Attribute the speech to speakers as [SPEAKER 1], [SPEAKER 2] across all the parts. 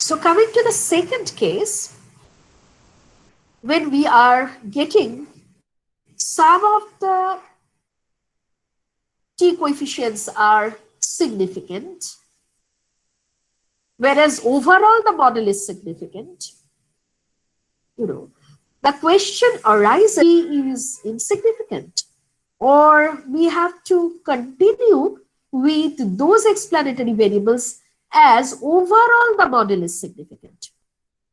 [SPEAKER 1] So coming to the second case, when we are getting some of the t coefficients are significant, whereas overall the model is significant, the question arises, is insignificant, or we have to continue with those explanatory variables as overall the model is significant.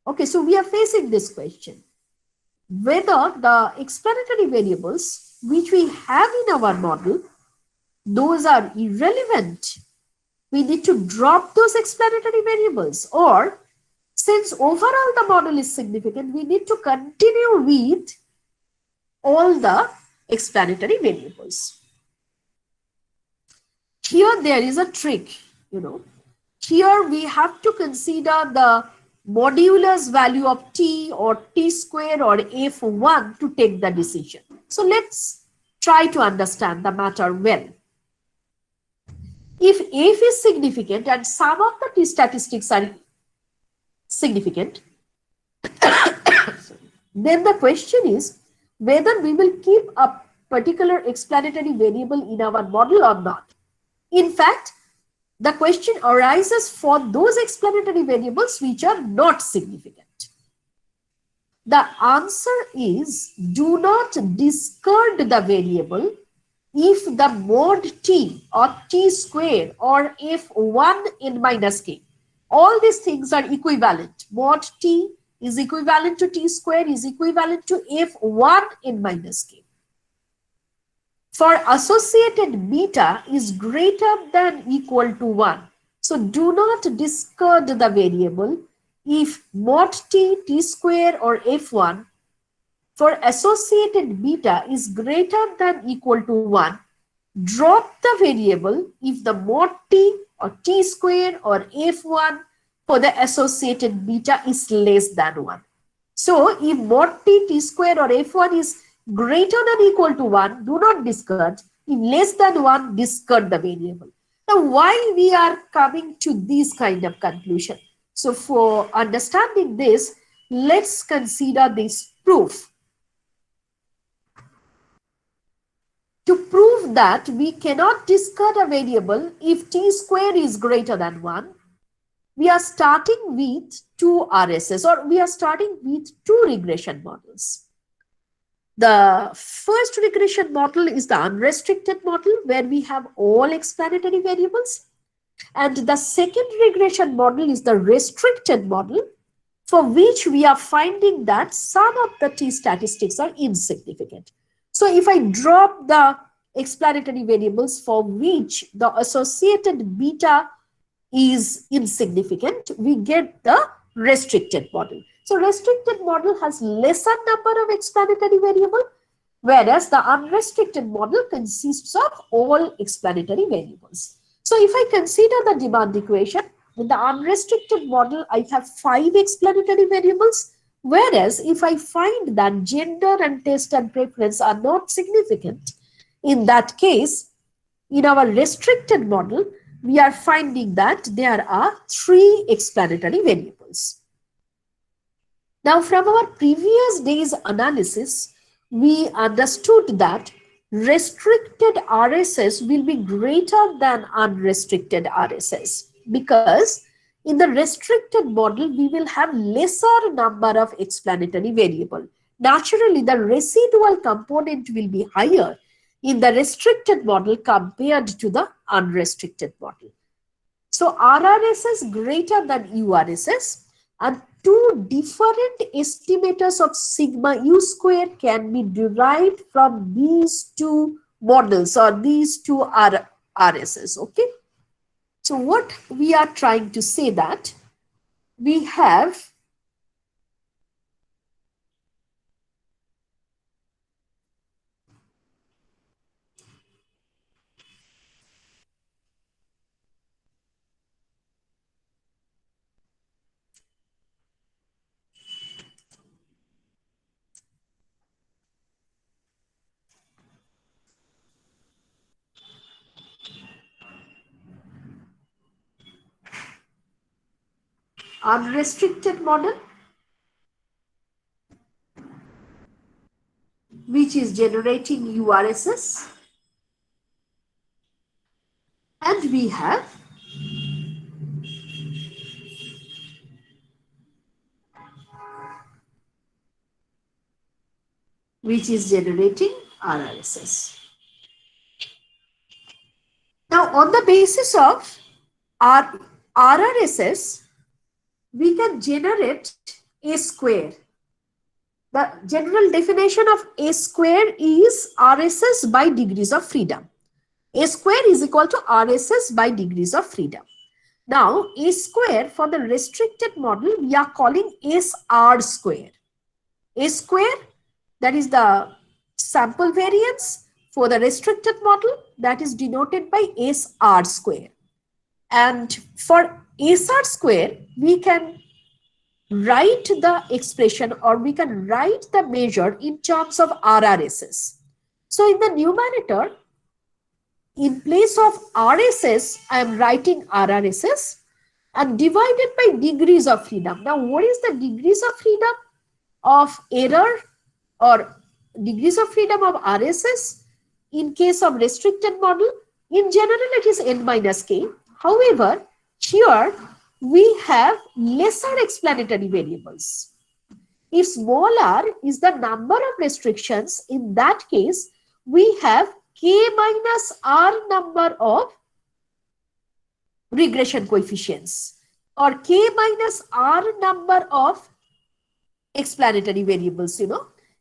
[SPEAKER 1] Okay, so we are facing this question, whether the explanatory variables which we have in our model, those are irrelevant. We need to drop those explanatory variables, or since overall the model is significant, we need to continue with all the explanatory variables. Here there is a trick, Here we have to consider the modulus value of t or t square or f1 to take the decision. So let's try to understand the matter well. If f is significant and some of the t statistics are significant, then the question is whether we will keep a particular explanatory variable in our model or not. In fact, the question arises for those explanatory variables which are not significant. The answer is do not discard the variable if the mod t or t square or f1 n minus k, all these things are equivalent. Mod t is equivalent to t square is equivalent to f1 n minus k. For associated beta is greater than equal to 1. So do not discard the variable if mod t, t square or f1 for associated beta is greater than equal to 1. Drop the variable if the mod t or t square or f1 for the associated beta is less than 1. So if mod t, t square or f1 is greater than equal to 1, do not discard. If less than 1, discard the variable. Now, why we are coming to this kind of conclusion? So for understanding this, let's consider this proof. To prove that we cannot discard a variable if t square is greater than 1, we are starting with two RSS, or we are starting with two regression models. The first regression model is the unrestricted model where we have all explanatory variables. And the second regression model is the restricted model for which we are finding that some of the t statistics are insignificant. So if I drop the explanatory variables for which the associated beta is insignificant, we get the restricted model. So restricted model has lesser number of explanatory variable, whereas the unrestricted model consists of all explanatory variables. So if I consider the demand equation, in the unrestricted model, I have 5 explanatory variables, whereas if I find that gender and taste and preference are not significant, in that case, in our restricted model, we are finding that there are 3 explanatory variables. Now, from our previous day's analysis, we understood that restricted RSS will be greater than unrestricted RSS because in the restricted model, we will have lesser number of explanatory variable. Naturally, the residual component will be higher in the restricted model compared to the unrestricted model. So RRSS greater than URSS, and two different estimators of sigma u square can be derived from these two models or these two RSS. Okay. So what we are trying to say that we have unrestricted model, which is generating URSS, and we have which is generating RRSS. Now, on the basis of our RRSS, we can generate A square. The general definition of A square is RSS by degrees of freedom. A square is equal to RSS by degrees of freedom. Now, A square for the restricted model, we are calling SR square. A square, that is the sample variance. For the restricted model, that is denoted by SR square. And for SR square, we can write the expression, or we can write the measure in terms of RRSS. So in the numerator, in place of RSS, I am writing RRSS and divided by degrees of freedom. Now, what is the degrees of freedom of error or degrees of freedom of RSS in case of restricted model? In general, it is n minus k. However, here we have lesser explanatory variables. If small r is the number of restrictions, in that case, we have k minus r number of regression coefficients, or k minus r number of explanatory variables.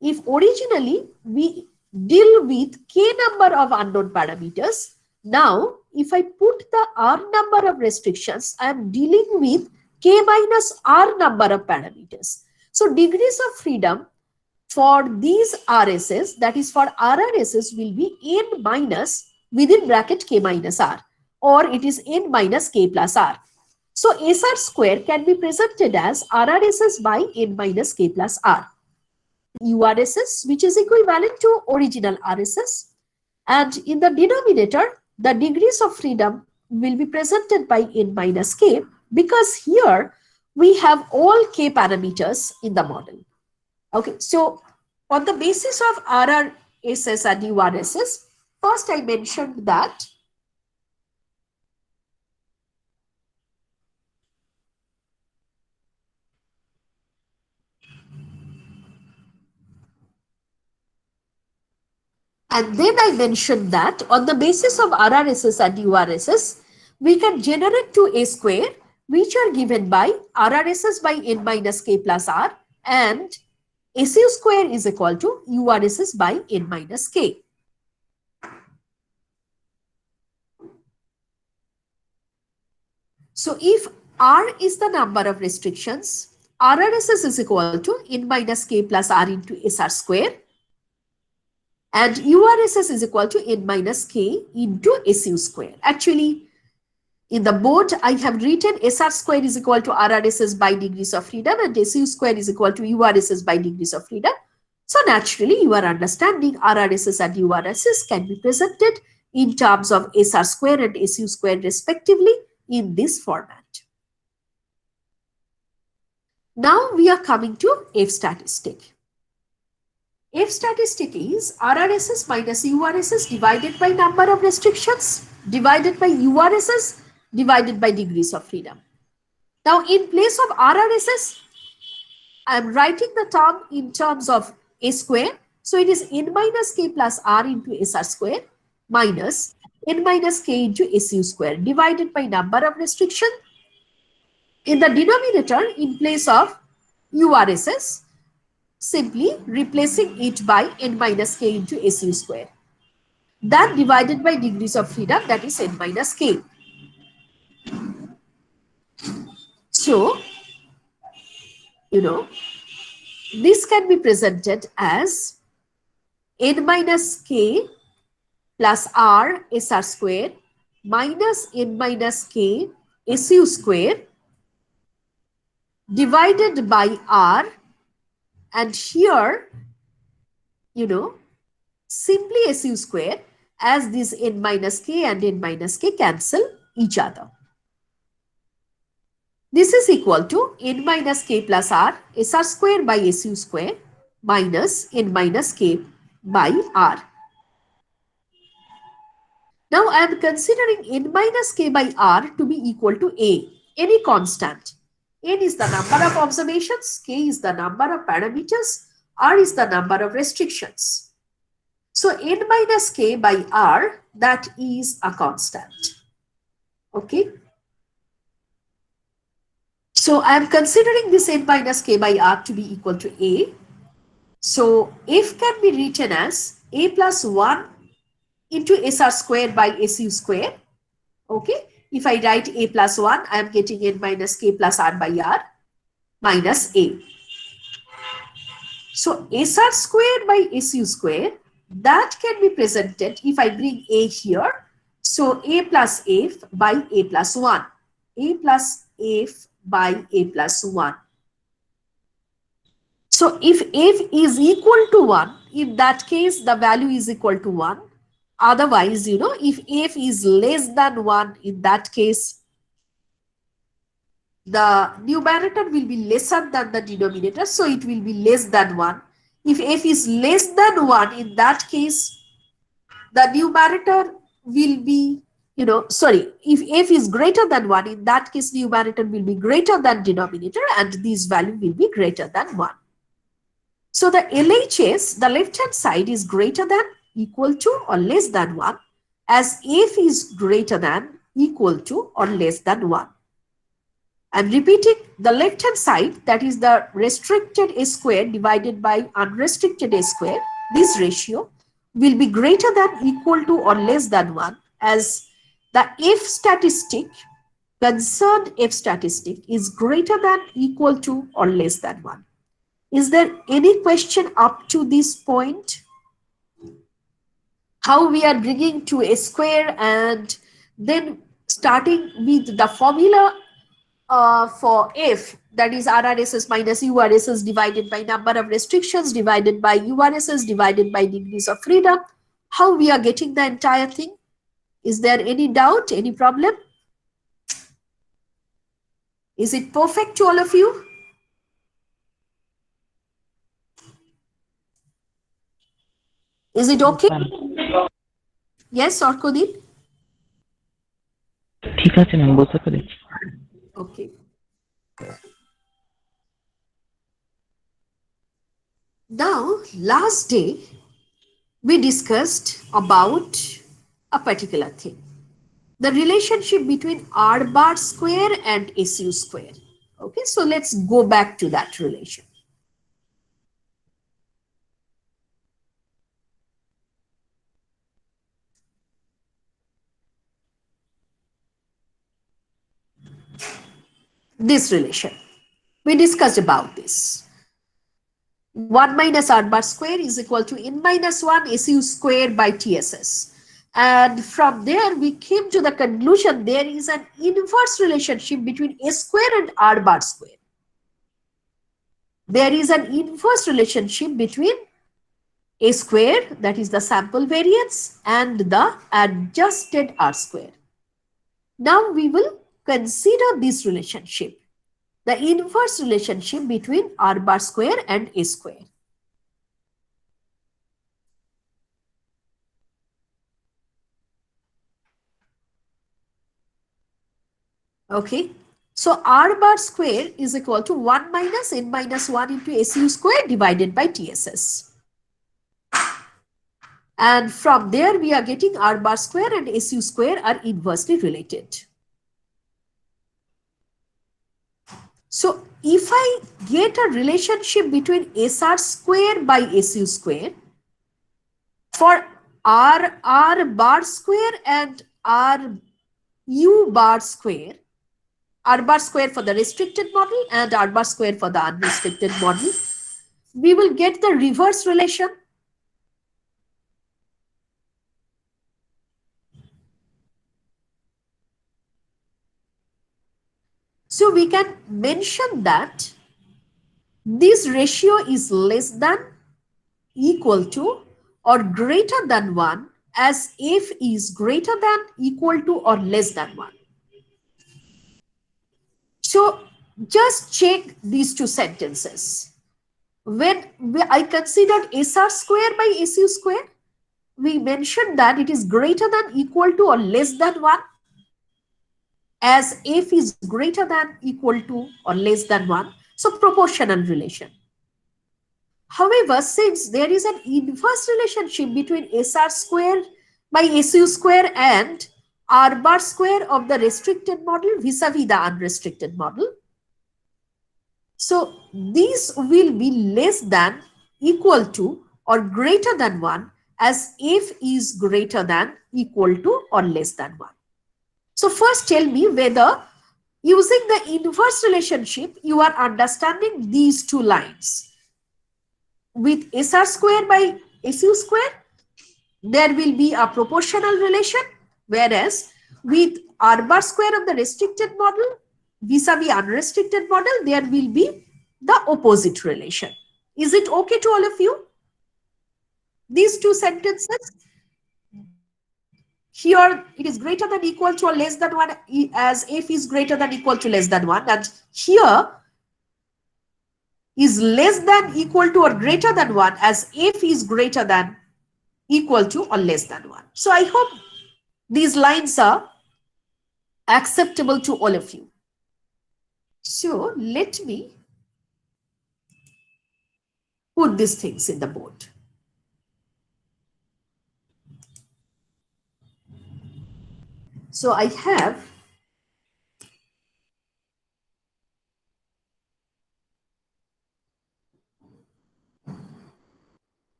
[SPEAKER 1] If originally we deal with k number of unknown parameters, now if I put the r number of restrictions, I am dealing with k minus r number of parameters. So degrees of freedom for these RSS, that is for RRSS, will be n minus within bracket k minus r, or it is n minus k plus r. So SR square can be presented as RRSS by n minus k plus r. URSS, which is equivalent to original RSS, and in the denominator, the degrees of freedom will be presented by n minus k, because here we have all k parameters in the model. Okay, so on the basis of RRSS and URSS, first I mentioned that and then I mentioned that on the basis of RRSS and URSS, we can generate two A square, which are given by RRSS by n minus k plus r, and SU square is equal to URSS by n minus k. So if R is the number of restrictions, RRSS is equal to n minus k plus r into SR square, and URSS is equal to n minus k into SU square. Actually, in the board, I have written SR square is equal to RRSS by degrees of freedom, and SU square is equal to URSS by degrees of freedom. So naturally, you are understanding RRSS and URSS can be presented in terms of SR square and SU square respectively in this format. Now we are coming to F statistic. F statistic is RRSS minus URSS divided by number of restrictions divided by URSS divided by degrees of freedom. Now in place of RRSS, I am writing the term in terms of A square. So it is n minus k plus r into SR square minus n minus k into SU square divided by number of restriction. In the denominator, in place of URSS, simply replacing it by n minus k into SU square. That divided by degrees of freedom, that is n minus k. So, this can be presented as n minus k plus r SR square minus n minus k SU square divided by r, and here, simply SU square, as this n minus k and n minus k cancel each other. This is equal to n minus k plus r, SR square by SU square minus n minus k by r. Now I am considering n minus k by r to be equal to a, any constant. N is the number of observations, k is the number of parameters, r is the number of restrictions. So n minus k by r, that is a constant. Okay. So I am considering this n minus k by r to be equal to a. So f can be written as a plus 1 into SR square by SU square. Okay. If I write a plus 1, I am getting n minus k plus r by r minus a. So SR square by SU square, that can be presented if I bring a here. So a plus f by a plus 1. A plus f by a plus 1. So if f is equal to 1, in that case, the value is equal to 1. Otherwise, if f is less than 1, in that case, the numerator will be lesser than the denominator. So it will be less than 1. If f is less than 1, in that case, the numerator will be, if f is greater than 1, in that case, numerator will be greater than denominator and this value will be greater than 1. So the LHS, the left-hand side is greater than, equal to or less than 1 as f is greater than, equal to or less than 1. I'm repeating, the left-hand side, that is the restricted a square divided by unrestricted a square, this ratio will be greater than, equal to or less than 1 as the f statistic, concerned f statistic is greater than, equal to or less than 1. Is there any question up to this point? How we are bringing to a square and then starting with the formula for f, that is RRSS minus URSS divided by number of restrictions divided by URSS divided by degrees of freedom. How we are getting the entire thing? Is there any doubt, any problem? Is it perfect to all of you? Is it okay? Yes, Orkodin?
[SPEAKER 2] ঠিক আছে ma'am, বুঝতে পেরেছি।
[SPEAKER 1] Okay. Now, last day, we discussed about a particular thing. The relationship between r bar square and SU square. Okay, so let's go back to that relation. This relation, we discussed about this. 1 minus r bar square is equal to n minus 1 SU square by TSS. And from there, we came to the conclusion there is an inverse relationship between a square and r bar square. There is an inverse relationship between a square, that is the sample variance, and the adjusted r square. Now we will consider this relationship, the inverse relationship between r bar square and a square. Okay, so r bar square is equal to 1 minus n minus 1 into SU square divided by TSS. And from there, we are getting r bar square and SU square are inversely related. So if I get a relationship between SR square by SU square for r bar square and r u bar square, r bar square for the restricted model and r bar square for the unrestricted model, we will get the reverse relation. So we can mention that this ratio is less than, equal to or greater than 1 as f is greater than, equal to or less than 1. So just check these two sentences. When I considered SR square by SU square, we mentioned that it is greater than, equal to, or less than 1, as F is greater than, equal to, or less than 1. So proportional relation. However, since there is an inverse relationship between SR square by SU square and R bar square of the restricted model vis-a-vis the unrestricted model, so these will be less than, equal to, or greater than 1 as F is greater than, equal to, or less than 1. So first tell me whether using the inverse relationship you are understanding these two lines. With SR square by SU square, there will be a proportional relation, whereas with R bar square of the restricted model vis-a-vis unrestricted model, there will be the opposite relation. Is it okay to all of you? These two sentences, here it is greater than, equal to, or less than 1 as F is greater than, equal to, less than 1, and here is less than, equal to, or greater than 1 as F is greater than, equal to, or less than 1. So I hope these lines are acceptable to all of you. So let me put these things in the board. So I have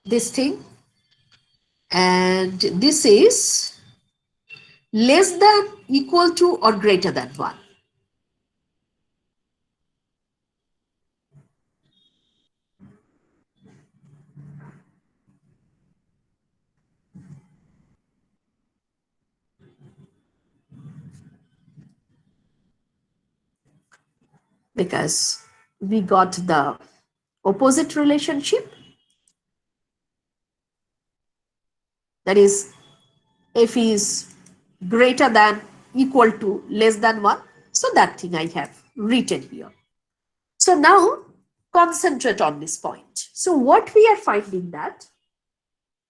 [SPEAKER 1] this thing, and this is less than, equal to, or greater than 1. Because we got the opposite relationship, that is F is greater than, equal to, less than 1. So that thing I have written here. So now concentrate on this point. So what we are finding that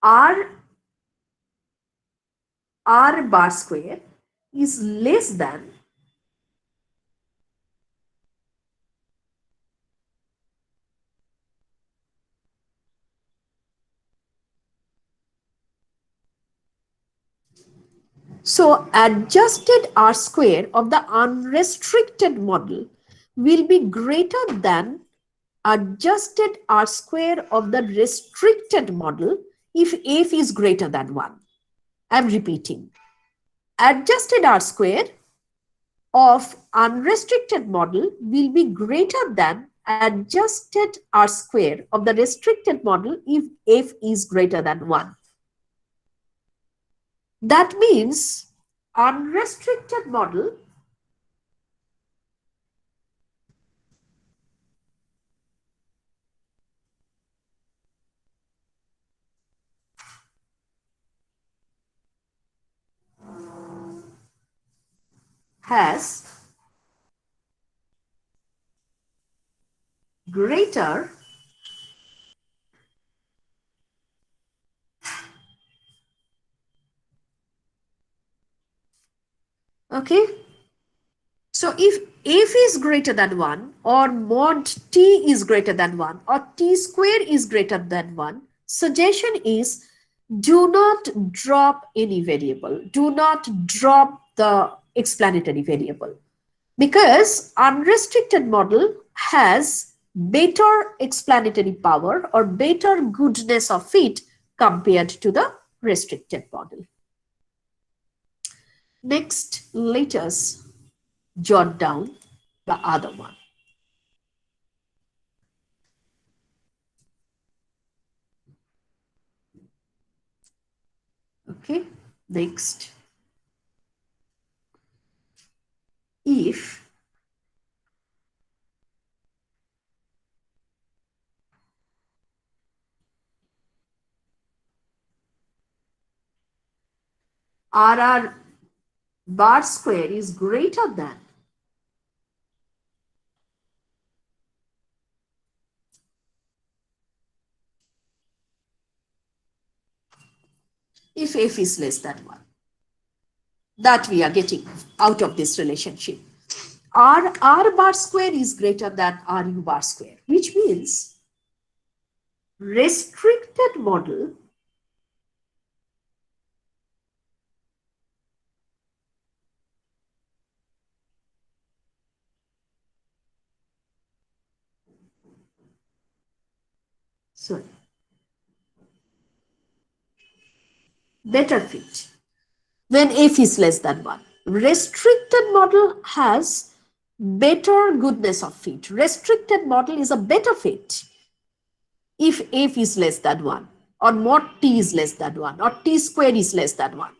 [SPEAKER 1] R bar square is less than, so adjusted R square of the unrestricted model will be greater than adjusted R square of the restricted model if F is greater than 1. I am repeating. Adjusted R square of unrestricted model will be greater than adjusted R square of the restricted model if F is greater than 1. That means unrestricted model has greater okay. So if F is greater than 1 or mod T is greater than 1 or T square is greater than 1, suggestion is do not drop any variable. Do not drop the explanatory variable, because unrestricted model has better explanatory power or better goodness of fit compared to the restricted model. Next, let us jot down the other one. Okay, next. If RR bar square is greater than if f is less than 1. That we are getting out of this relationship. R bar square is greater than RU bar square, which means restricted model better fit when f is less than 1. Restricted model has better goodness of fit. Restricted model is a better fit if f is less than 1 or mod t is less than 1 or t square is less than 1.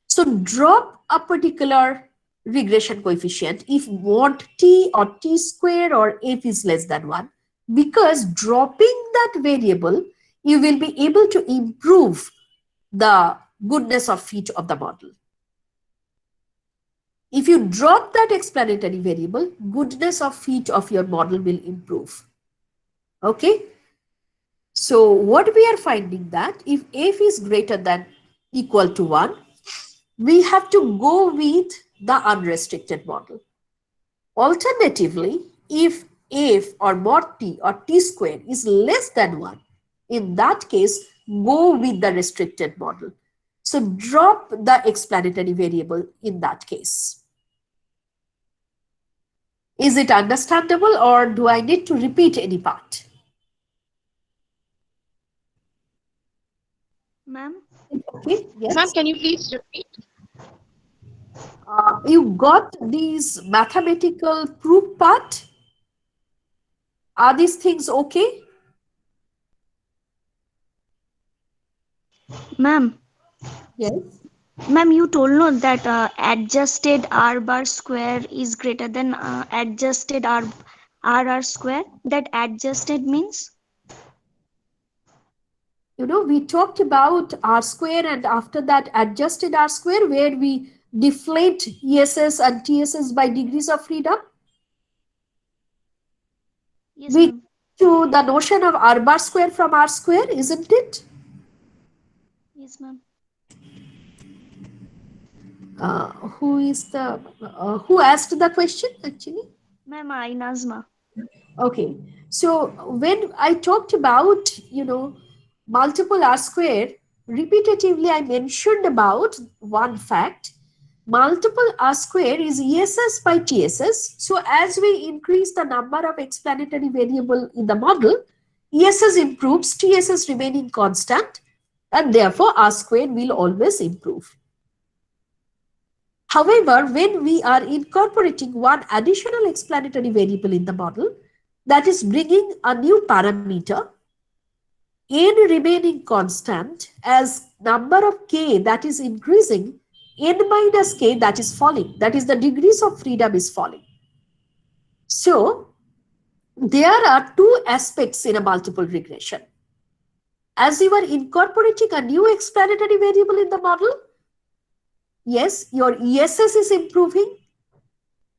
[SPEAKER 1] So drop a particular regression coefficient if mod t or t square or f is less than 1, because dropping that variable, you will be able to improve the goodness of fit of the model. If you drop that explanatory variable, goodness of fit of your model will improve. Okay. So what we are finding that if f is greater than equal to 1, we have to go with the unrestricted model. Alternatively, if f or mod t or t square is less than 1, in that case, go with the restricted model. So drop the explanatory variable in that case. Is it understandable, or do I need to repeat any part?
[SPEAKER 2] Ma'am?
[SPEAKER 1] Okay, yes.
[SPEAKER 3] Ma'am, can you please repeat?
[SPEAKER 1] You got these mathematical proof part? Are these things okay?
[SPEAKER 2] Ma'am?
[SPEAKER 1] Yes.
[SPEAKER 2] Ma'am, you told no that adjusted R bar square is greater than adjusted R square. That adjusted means?
[SPEAKER 1] You know, we talked about R square and after that adjusted R square, where we deflate ESS and TSS by degrees of freedom.
[SPEAKER 2] Yes,
[SPEAKER 1] We
[SPEAKER 2] ma'am.
[SPEAKER 1] to the notion of R bar square from R square, isn't it?
[SPEAKER 2] Yes, ma'am.
[SPEAKER 1] Who asked the question actually?
[SPEAKER 2] Ma'am, I Nazma.
[SPEAKER 1] Okay, so when I talked about, multiple R square, repetitively I mentioned about one fact. Multiple R square is ESS by TSS. So as we increase the number of explanatory variable in the model, ESS improves, TSS remaining constant, and therefore R square will always improve. However, when we are incorporating one additional explanatory variable in the model, that is bringing a new parameter, n remaining constant, as number of k that is increasing, n minus k that is falling, that is the degrees of freedom is falling. So there are two aspects in a multiple regression. As you are incorporating a new explanatory variable in the model, yes, your ESS is improving.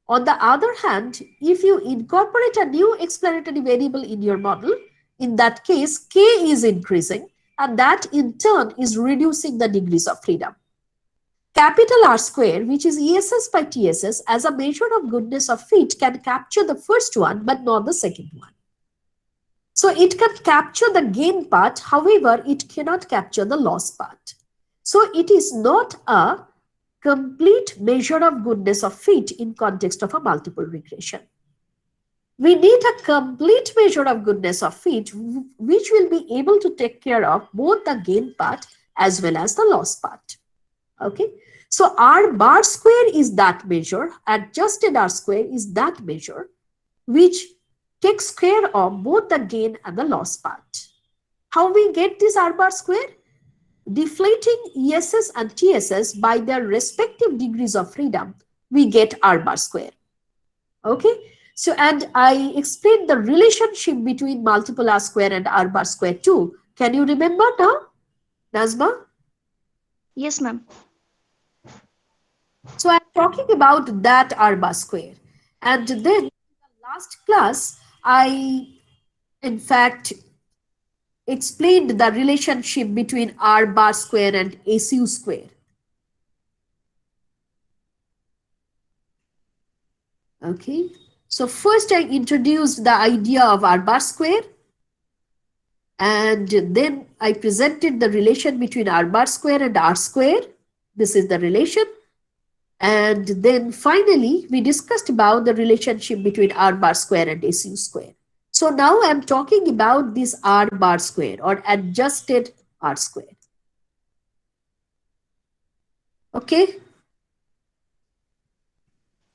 [SPEAKER 1] On the other hand, if you incorporate a new explanatory variable in your model, in that case, k is increasing, and that in turn is reducing the degrees of freedom. Capital R square, which is ESS by TSS, as a measure of goodness of fit, can capture the first one, but not the second one. So it can capture the gain part, however, it cannot capture the loss part. So it is not a complete measure of goodness of fit in context of a multiple regression. We need a complete measure of goodness of fit, which will be able to take care of both the gain part as well as the loss part. Okay. So R bar square is that measure, adjusted R square is that measure, which takes care of both the gain and the loss part. How we get this R bar square? Deflating ESS and TSS by their respective degrees of freedom, we get R bar square. Okay. So, and I explained the relationship between multiple R square and R bar square too. Can you remember now, Nazma?
[SPEAKER 2] Yes, ma'am.
[SPEAKER 1] So I'm talking about that R bar square. And then in the last class, I in fact explained the relationship between R bar square and SU square. Okay. So first I introduced the idea of R bar square, and then I presented the relation between R bar square and R square. This is the relation. And then finally, we discussed about the relationship between R bar square and SU square. So now I'm talking about this R bar square or adjusted R square. Okay.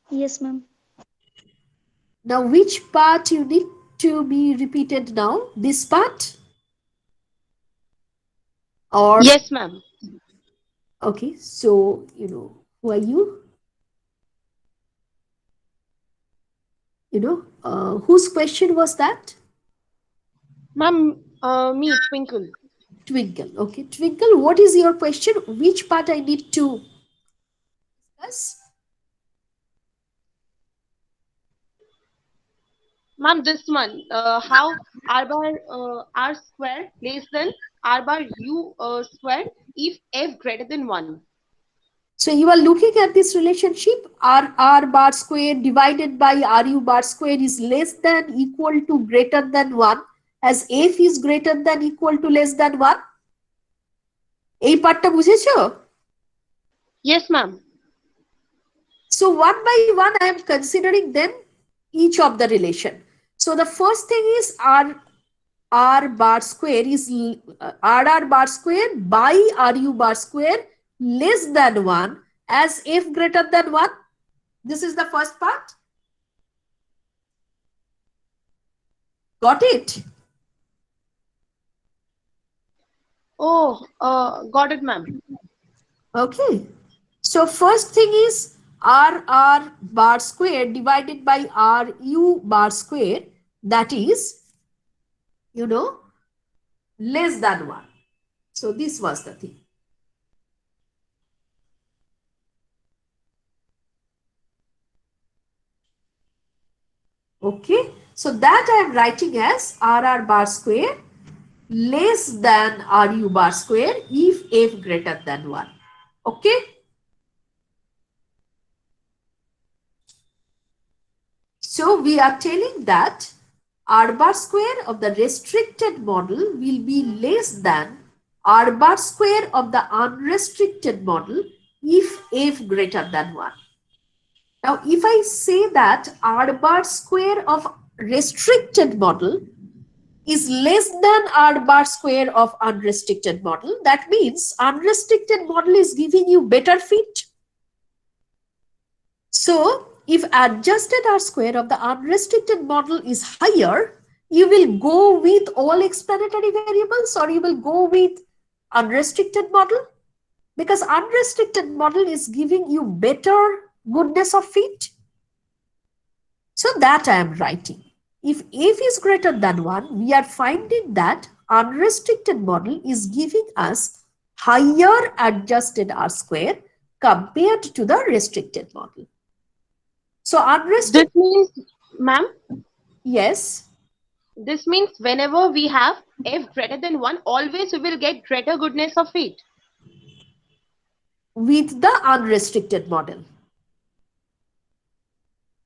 [SPEAKER 2] Yes, ma'am.
[SPEAKER 1] Now, which part you need to be repeated now? This part or
[SPEAKER 3] Yes, ma'am.
[SPEAKER 1] okay. So, who are you? Whose question was that?
[SPEAKER 3] Ma'am, me, Twinkle.
[SPEAKER 1] Twinkle. Okay. Twinkle, what is your question? Which part I need to discuss?
[SPEAKER 3] Ma'am, this one. How R bar R square less than R bar U square if F greater than 1.
[SPEAKER 1] So you are looking at this relationship R bar square divided by RU bar square is less than equal to greater than 1 as F is greater than equal to less than 1. এই পার্টটা বুঝেছো?
[SPEAKER 3] Yes, ma'am.
[SPEAKER 1] So one by one I am considering then each of the relation. So the first thing is R bar square is RR bar square by RU bar square less than 1 as F greater than 1. This is the first part. Got it?
[SPEAKER 3] Oh, got it, ma'am.
[SPEAKER 1] Okay. So first thing is RR bar square divided by RU bar square, that is, you know, less than 1. So this was the thing. Okay. So that I am writing as RR bar square less than RU bar square if F greater than 1. Okay. So we are telling that R bar square of the restricted model will be less than R bar square of the unrestricted model if F greater than 1. Now, if I say that R bar square of restricted model is less than R bar square of unrestricted model, that means unrestricted model is giving you better fit. So, if adjusted R square of the unrestricted model is higher, you will go with all explanatory variables or you will go with unrestricted model, because unrestricted model is giving you better goodness of fit. So that I am writing. If F is greater than 1, we are finding that unrestricted model is giving us higher adjusted R square compared to the restricted model. So
[SPEAKER 3] This
[SPEAKER 1] unrestricted,
[SPEAKER 3] means, ma'am,
[SPEAKER 1] yes,
[SPEAKER 3] this means whenever we have F greater than 1, always we will get greater goodness of it.
[SPEAKER 1] with the unrestricted model.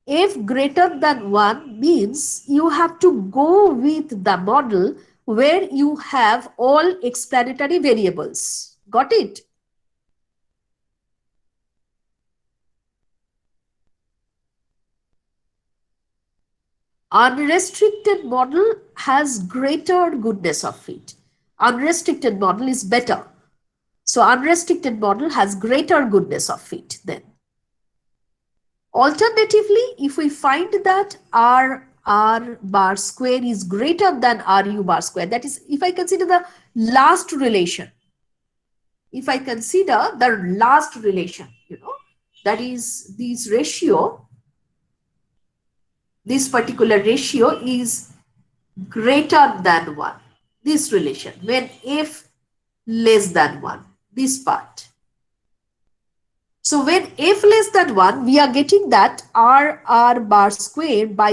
[SPEAKER 1] F greater than 1 means you have to go with the model where you have all explanatory variables. Got it? Unrestricted model has greater goodness of fit. Unrestricted model is better. So unrestricted model has greater goodness of fit then. Alternatively, if we find that R bar square is greater than RU bar square, that is, if I consider the last relation, if I consider the last relation, that is this ratio, this particular ratio is greater than 1, this relation, when F less than 1, this part. So when f less than 1, we are getting that r bar square by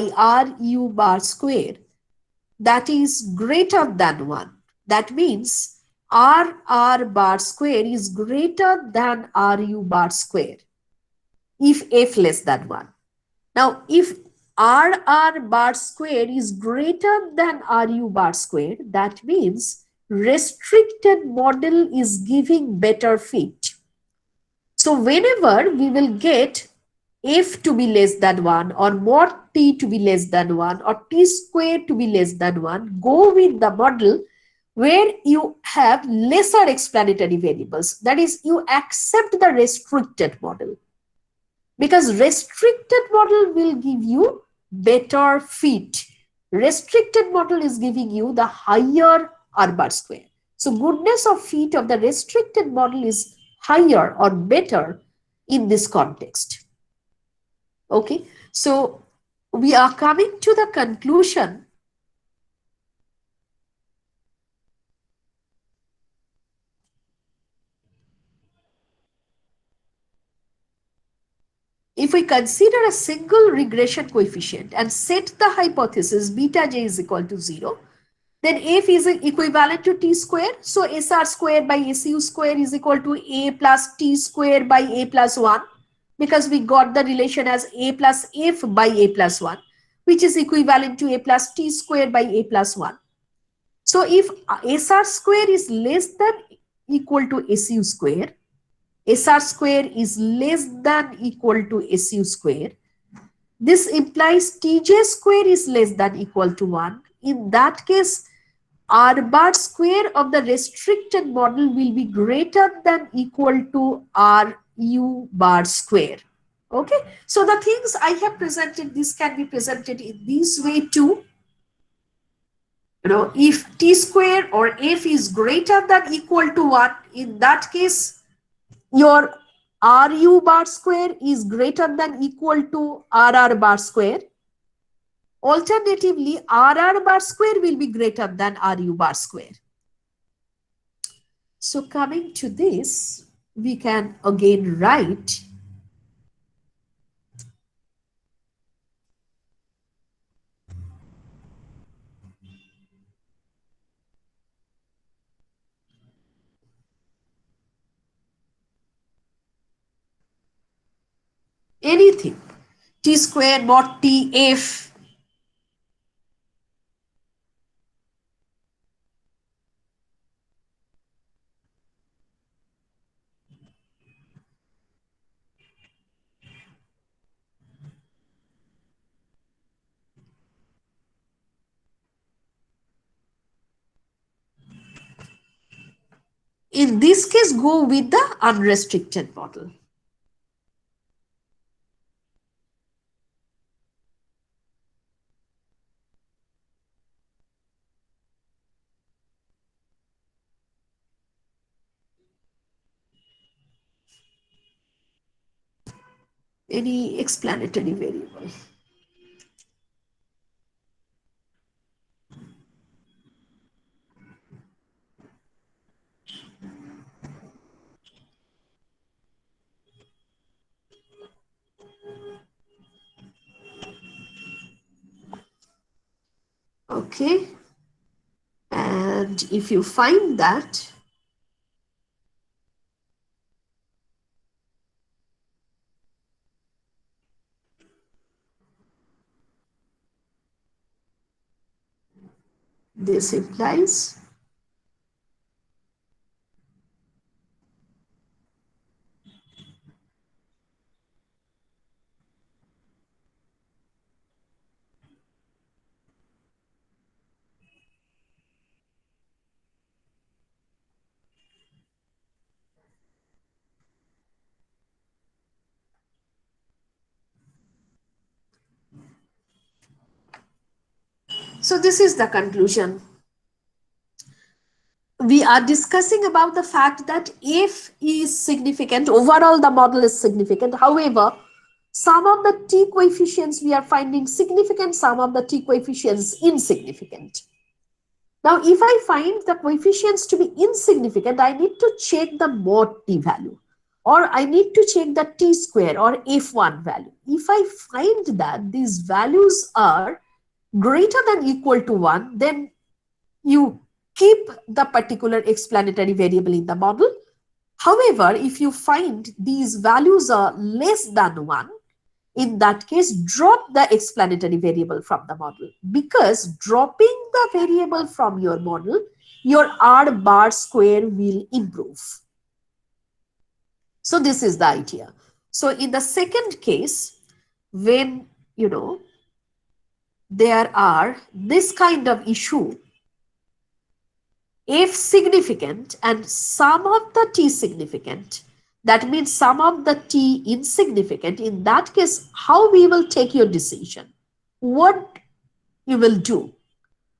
[SPEAKER 1] ru bar square, that is greater than 1. That means r bar square is greater than ru bar square if f less than 1. Now, if r bar square is greater than ru bar square, that means restricted model is giving better fit. So whenever we will get f to be less than 1 or mod t to be less than 1 or t square to be less than 1, go with the model where you have lesser explanatory variables. That is, you accept the restricted model, because restricted model will give you better fit. Restricted model is giving you the higher r bar square. So goodness of fit of the restricted model is higher or better in this context. Okay, so we are coming to the conclusion. If we consider a single regression coefficient and set the hypothesis beta j is equal to 0, then f is equivalent to t square. So SR square by SU square is equal to a plus t square by a plus 1, because we got the relation as a plus f by a plus 1, which is equivalent to a plus t square by a plus 1. So if SR square is less than equal to SU square, SR square is less than equal to SU square, this implies Tj square is less than equal to 1. In that case, r bar square of the restricted model will be greater than equal to ru bar square. Okay, so the things I have presented, this can be presented in this way too. If t square or f is greater than equal to 1, in that case, your ru bar square is greater than equal to rr bar square. Alternatively, rr bar square will be greater than ru bar square. So coming to this, we can again write anything, t square mod tf, in this case go with the unrestricted model. Any explanatory variable. Okay, and if you find that, this implies so this is the conclusion. We are discussing about the fact that f is significant, overall the model is significant. However, some of the t coefficients we are finding significant, some of the t coefficients insignificant. Now, if I find the coefficients to be insignificant, I need to check the mod t value. or I need to check the t square or f1 value. If I find that these values are greater than equal to 1, then you keep the particular explanatory variable in the model. However, if you find these values are less than 1, in that case, drop the explanatory variable from the model, because dropping the variable from your model, your R bar square will improve. So this is the idea. So in the second case, when there are this kind of issue, if significant and sum of the t significant, that means sum of the t insignificant, in that case, how we will take your decision? What you will do?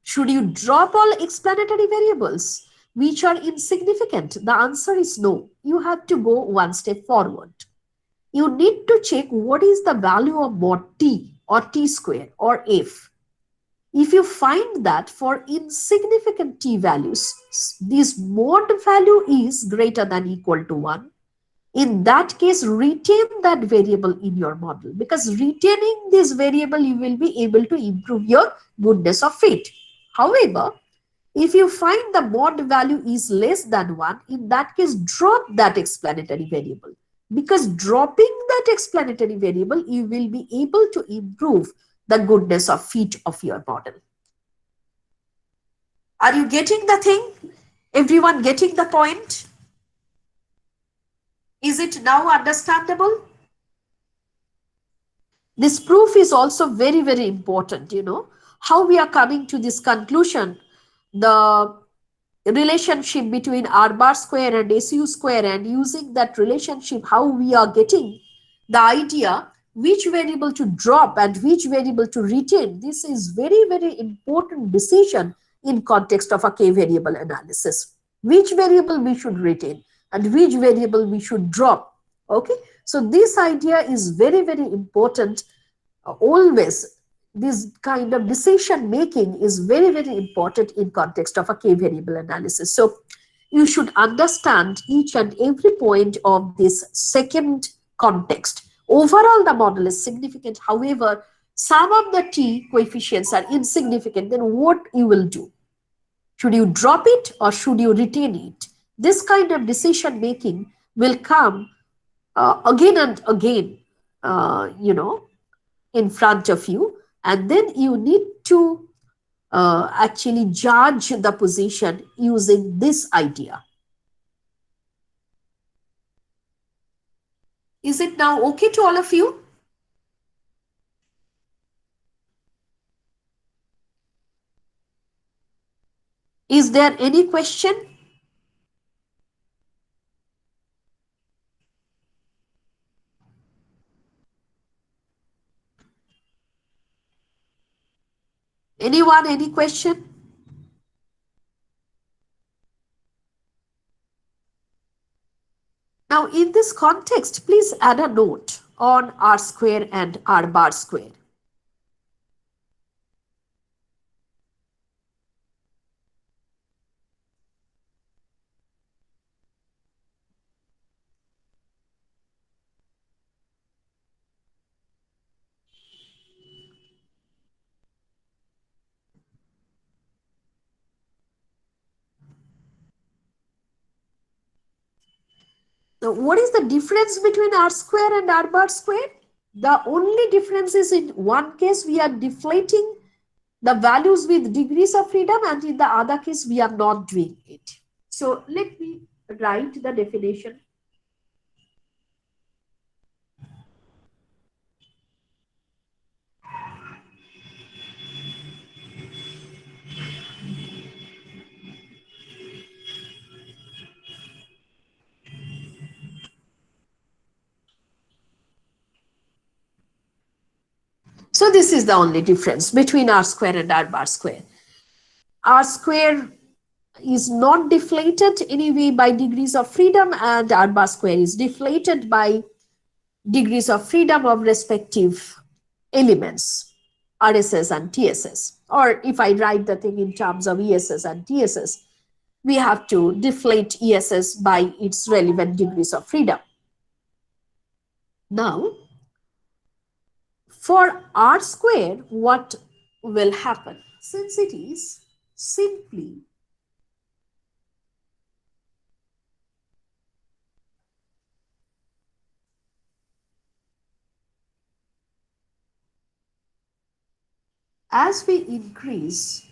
[SPEAKER 1] Should you drop all explanatory variables which are insignificant? The answer is no. You have to go one step forward. You need to check what is the value of mod t or t square or f. If you find that for insignificant t values, this mod value is greater than equal to 1, in that case, retain that variable in your model, because retaining this variable, you will be able to improve your goodness of fit. However, if you find the mod value is less than 1, in that case, drop that explanatory variable, because dropping that explanatory variable, you will be able to improve the goodness of fit of your model. Are you getting the thing? Everyone getting the point? Is it now understandable? This proof is also very, very important, how we are coming to this conclusion. The relationship between R bar square and SU square, and using that relationship, how we are getting the idea which variable to drop and which variable to retain. This is very, very important decision in context of a k-variable analysis. Which variable we should retain and which variable we should drop. Okay, so this idea is very, very important. Always this kind of decision making is very, very important in context of a k-variable analysis. So you should understand each and every point of this second context. Overall, the model is significant. However, some of the t coefficients are insignificant. Then what you will do? Should you drop it or should you retain it? This kind of decision making will come again and again, in front of you, and then you need to actually judge the position using this idea. Is it now okay to all of you? Is there any question? Anyone, any question? Now, in this context, please add a note on R square and R bar square. Now, what is the difference between R square and R bar square? The only difference is in one case we are deflating the values with degrees of freedom, and in the other case we are not doing it. So let me write the definition. So this is the only difference between R square and R bar square. R square is not deflated anyway by degrees of freedom, and R bar square is deflated by degrees of freedom of respective elements, RSS and TSS. Or if I write the thing in terms of ESS and TSS, we have to deflate ESS by its relevant degrees of freedom. Now, for r square, what will happen? Since it is simply as we increase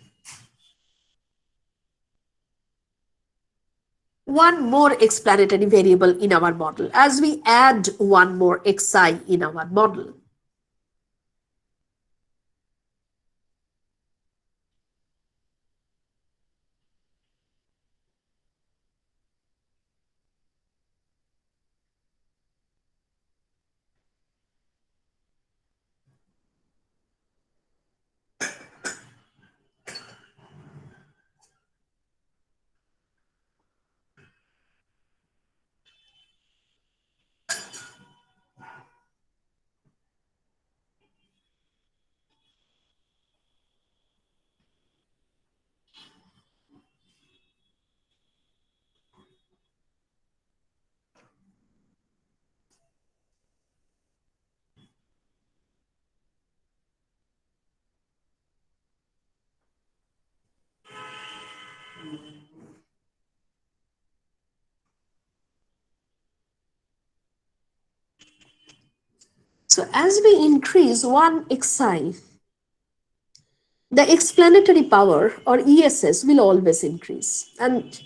[SPEAKER 1] one more explanatory variable in our model, as we add one more xi in our model, so as we increase one xi, the explanatory power or ESS will always increase. And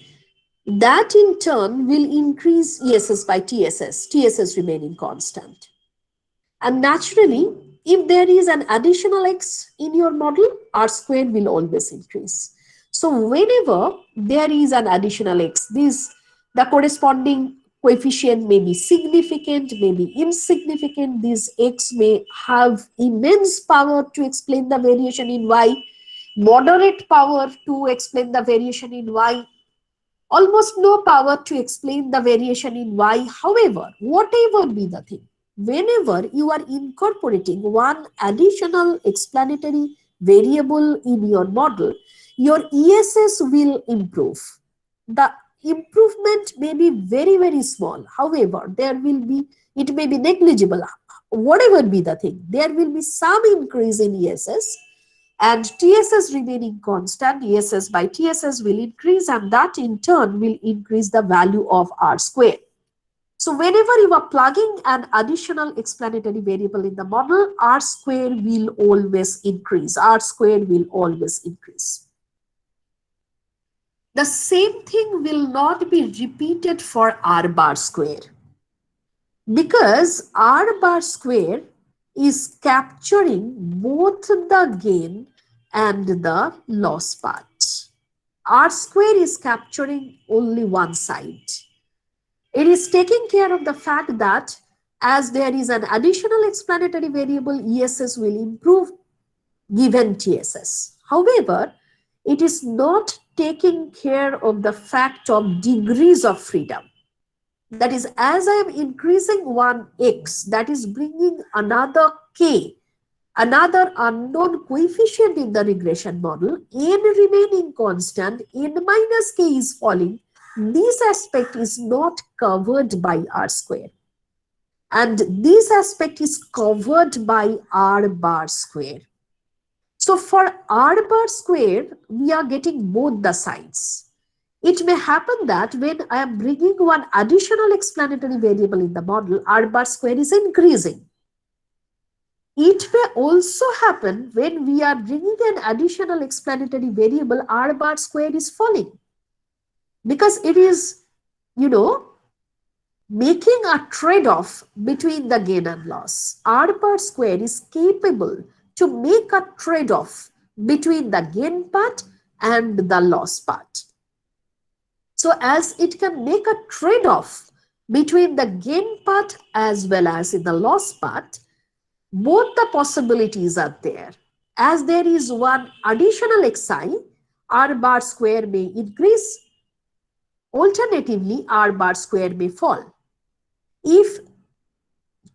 [SPEAKER 1] that in turn will increase ESS by TSS, TSS remaining constant. And naturally, if there is an additional x in your model, r squared will always increase. So whenever there is an additional x, the corresponding coefficient may be significant, may be insignificant. This x may have immense power to explain the variation in y, moderate power to explain the variation in y, almost no power to explain the variation in y. However, whatever be the thing, whenever you are incorporating one additional explanatory variable in your model, your ESS will improve. The improvement may be very, very small. However, it may be negligible. Whatever be the thing, there will be some increase in ESS, and TSS remaining constant, ESS by TSS will increase, and that in turn will increase the value of r square. So whenever you are plugging an additional explanatory variable in the model, r square will always increase. R square will always increase. The same thing will not be repeated for r bar square, because r bar square is capturing both the gain and the loss part. R square is capturing only one side. It is taking care of the fact that as there is an additional explanatory variable, ESS will improve given TSS. However, it is not taking care of the fact of degrees of freedom. That is, as I am increasing one x, that is bringing another k, another unknown coefficient in the regression model, n remaining constant, n minus k is falling. This aspect is not covered by r square. And this aspect is covered by r bar square. So for r bar square, we are getting both the sides. It may happen that when I am bringing one additional explanatory variable in the model, r bar square is increasing. It may also happen when we are bringing an additional explanatory variable, r bar square is falling. Because it is, making a trade-off between the gain and loss. R bar square is capable to make a trade-off between the gain part and the loss part. So as it can make a trade-off between the gain part as well as in the loss part, both the possibilities are there. As there is one additional xi, r bar square may increase. Alternatively, r bar square may fall. If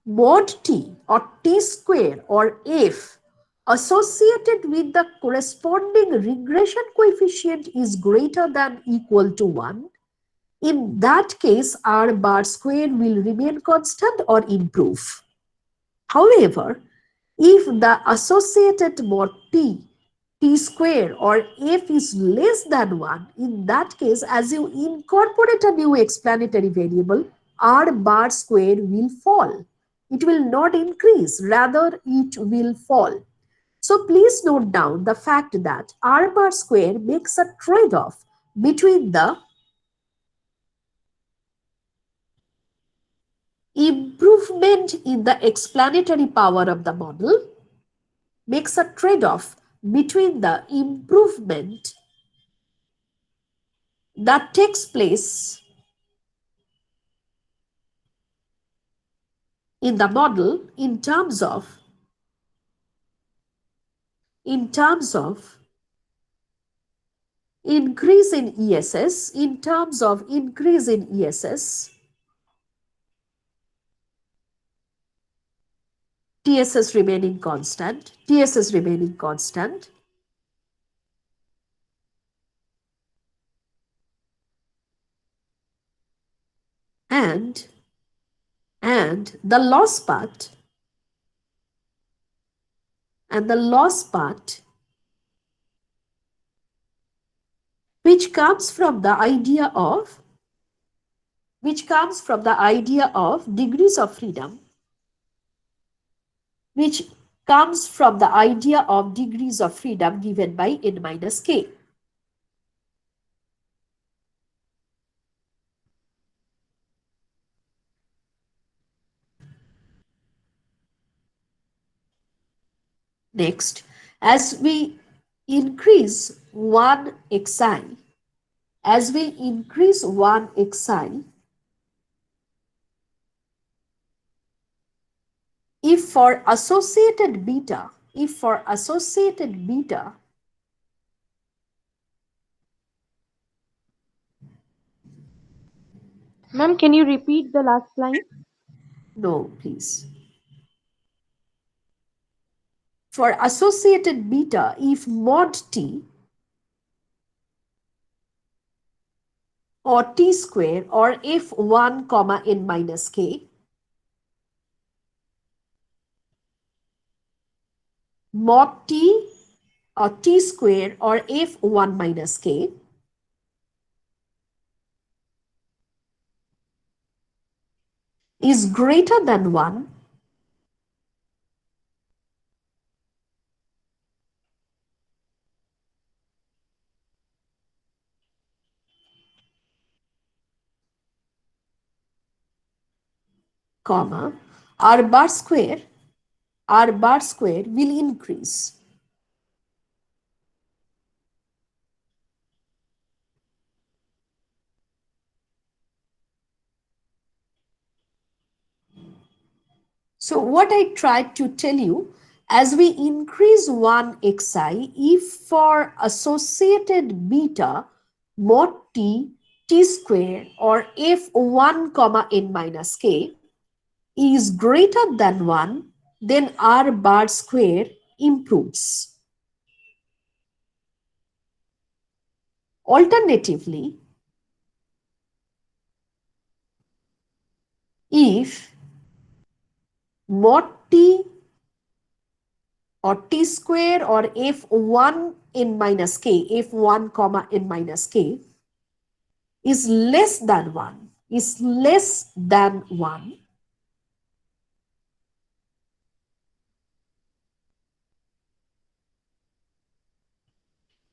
[SPEAKER 1] mod t or t square or f associated with the corresponding regression coefficient is greater than equal to 1, in that case, r bar square will remain constant or improve. However, if the associated mod t square or f is less than 1, in that case, as you incorporate a new explanatory variable, r bar square will fall. It will not increase, rather it will fall. So please note down the fact that r bar square makes a trade-off between the improvement in the explanatory power of the model, makes a trade-off between the improvement that takes place in the model in terms of increase in ESS, TSS remaining constant, and the loss part, which comes from the idea of degrees of freedom, given by n minus k. Next, as we increase one xi, if for associated beta,
[SPEAKER 3] Ma'am, can you repeat the last line?
[SPEAKER 1] no, please. For associated beta, if mod t or t square or f1 comma n minus k, mod t or t square or f1 minus k is greater than 1, comma, r bar square will increase. So what I tried to tell you, as we increase one xi, if for associated beta mod t square or f1 comma n minus k is greater than 1, then r bar square improves. Alternatively, if mod t or t square or f1 n minus k, f1 comma n minus k is less than 1,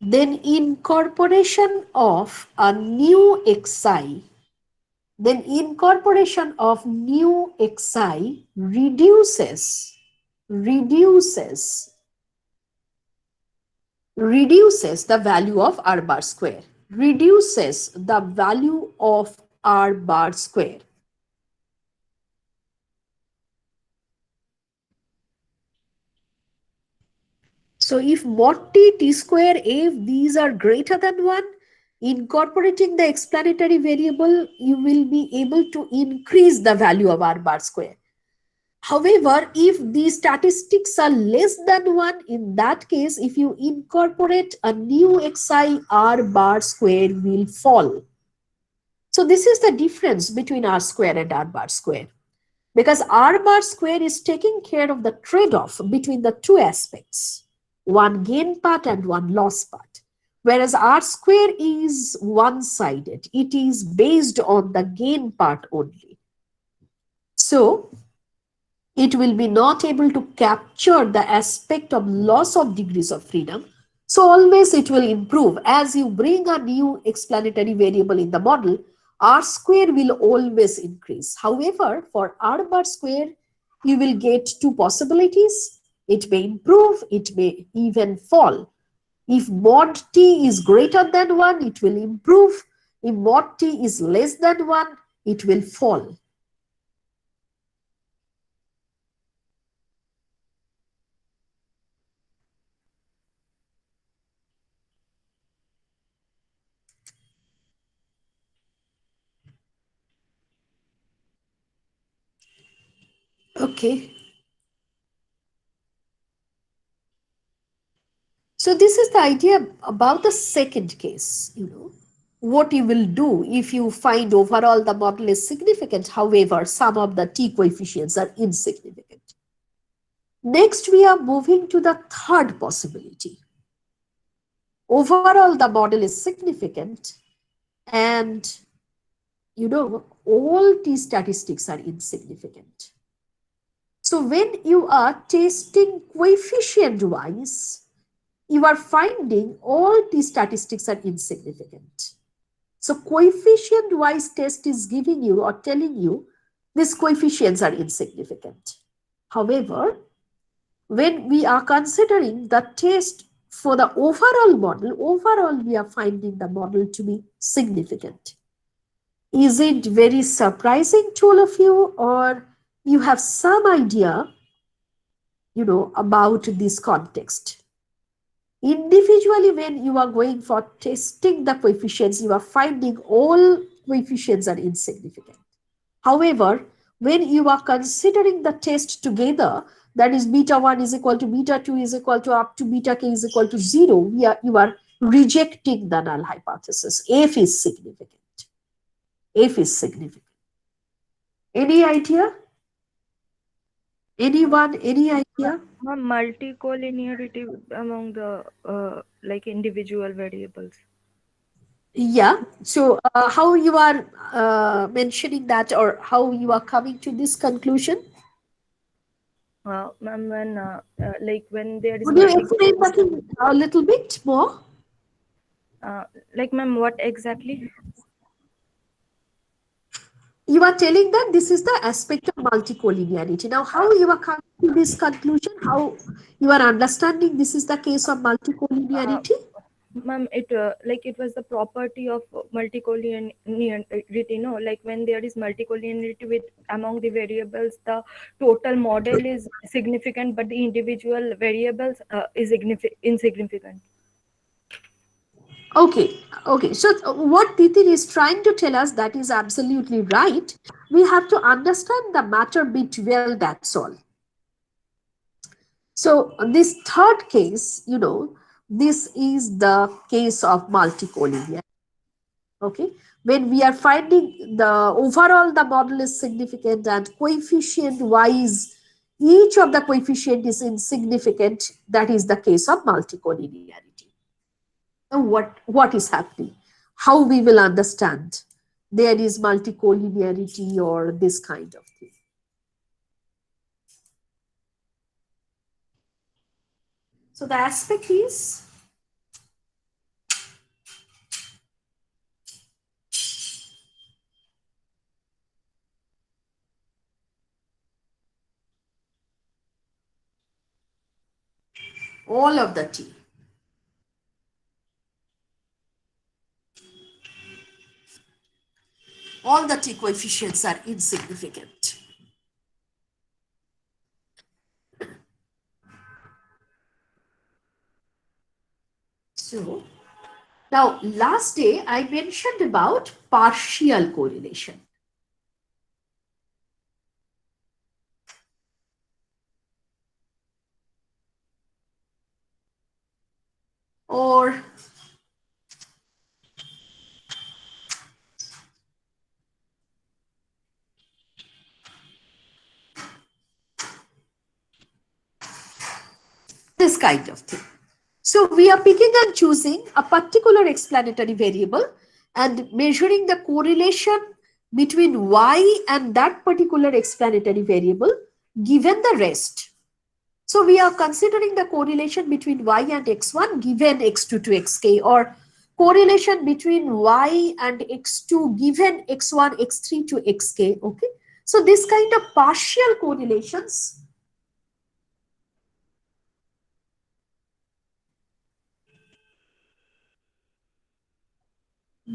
[SPEAKER 1] then incorporation of a new xi, reduces the value of r bar square, So if mod t square, if these are greater than 1, incorporating the explanatory variable, you will be able to increase the value of r bar square. However, if the statistics are less than 1, in that case, if you incorporate a new xi, r bar square will fall. So this is the difference between r square and r bar square. because R bar square is taking care of the trade-off between the two aspects, one gain part and one loss part. Whereas R square is one-sided, it is based on the gain part only. So it will be not able to capture the aspect of loss of degrees of freedom. So always it will improve. As you bring a new explanatory variable in the model, R square will always increase. However, for R bar square, you will get two possibilities. It may improve, it may even fall. If mod t is greater than 1, it will improve. If mod t is less than 1, it will fall. Okay. So this is the idea about the second case, what you will do if you find overall the model is significant, however, some of the t coefficients are insignificant. Next, we are moving to the third possibility. Overall, the model is significant and, all t statistics are insignificant. So when you are testing coefficient wise, you are finding all t statistics are insignificant. So coefficient wise test is giving you or telling you these coefficients are insignificant. However, when we are considering the test for the overall we are finding the model to be significant. Is it very surprising to all of you, or you have some idea, about this context? Individually, when you are going for testing the coefficients, you are finding all coefficients are insignificant. However, when you are considering the test together, that is beta 1 is equal to beta 2 is equal to up to beta k is equal to 0, you are rejecting the null hypothesis. F is significant. F is significant. Any idea? Anyone? Any idea?
[SPEAKER 4] Multicollinearity among the like individual variables.
[SPEAKER 1] Yeah. So how you are mentioning that, or how you are coming to this conclusion?
[SPEAKER 4] Ma'am, when like when there is
[SPEAKER 1] Would you explain that a little bit more?
[SPEAKER 4] like ma'am, what exactly?
[SPEAKER 1] You are telling that this is the aspect of multicollinearity. Now, how you are coming to this conclusion? How you are understanding this is the case of multicollinearity?
[SPEAKER 4] Ma'am, it like it was the property of multicollinearity, no? Like when there is multicollinearity with among the variables, the total model is significant, but the individual variables is insignificant.
[SPEAKER 1] Okay, okay. So what Titin is trying to tell us, that is absolutely right. We have to understand the matter bit well, that's all. So this third case, this is the case of multicollinearity. Okay, when we are finding the overall the model is significant and coefficient wise each of the coefficient is insignificant, that is the case of multicollinearity. Now what is happening, how we will understand there is multicollinearity or this kind of thing? So the aspect is all of the t. All the t coefficients are insignificant. So now last day I mentioned about partial correlation. Or this kind of thing. So we are picking and choosing a particular explanatory variable and measuring the correlation between y and that particular explanatory variable given the rest. So we are considering the correlation between y and x1 given x2 to xk, or correlation between y and x2 given x1, x3 to xk. Okay. So this kind of partial correlations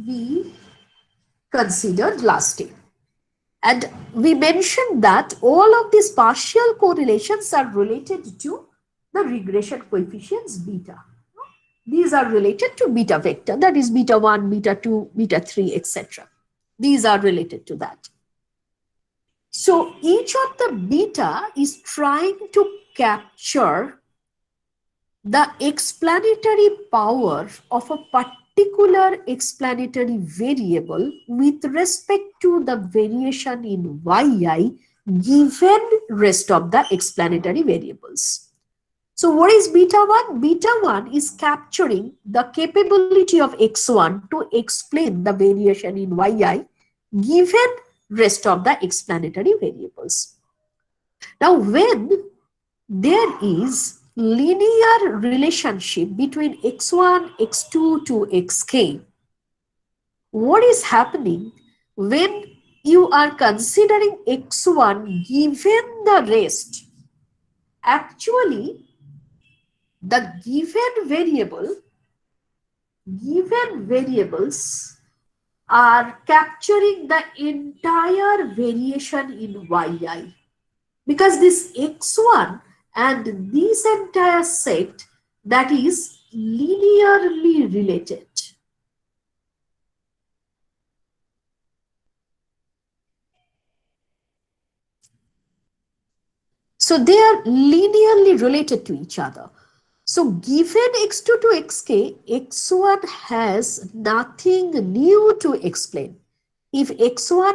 [SPEAKER 1] we considered last time. And we mentioned that all of these partial correlations are related to the regression coefficients beta. These are related to beta vector, that is beta 1, beta 2, beta 3, etc. These are related to that. So each of the beta is trying to capture the explanatory power of a particular explanatory variable with respect to the variation in yi given rest of the explanatory variables. So what is beta 1? Beta 1 is capturing the capability of x1 to explain the variation in yi given rest of the explanatory variables. Now when there is linear relationship between x1, x2 to xk, what is happening when you are considering x1 given the rest? Actually, the given variables are capturing the entire variation in yi, because this x1 and this entire set, that is linearly related. So they are linearly related to each other. So given x2 to xk, x1 has nothing new to explain. If x1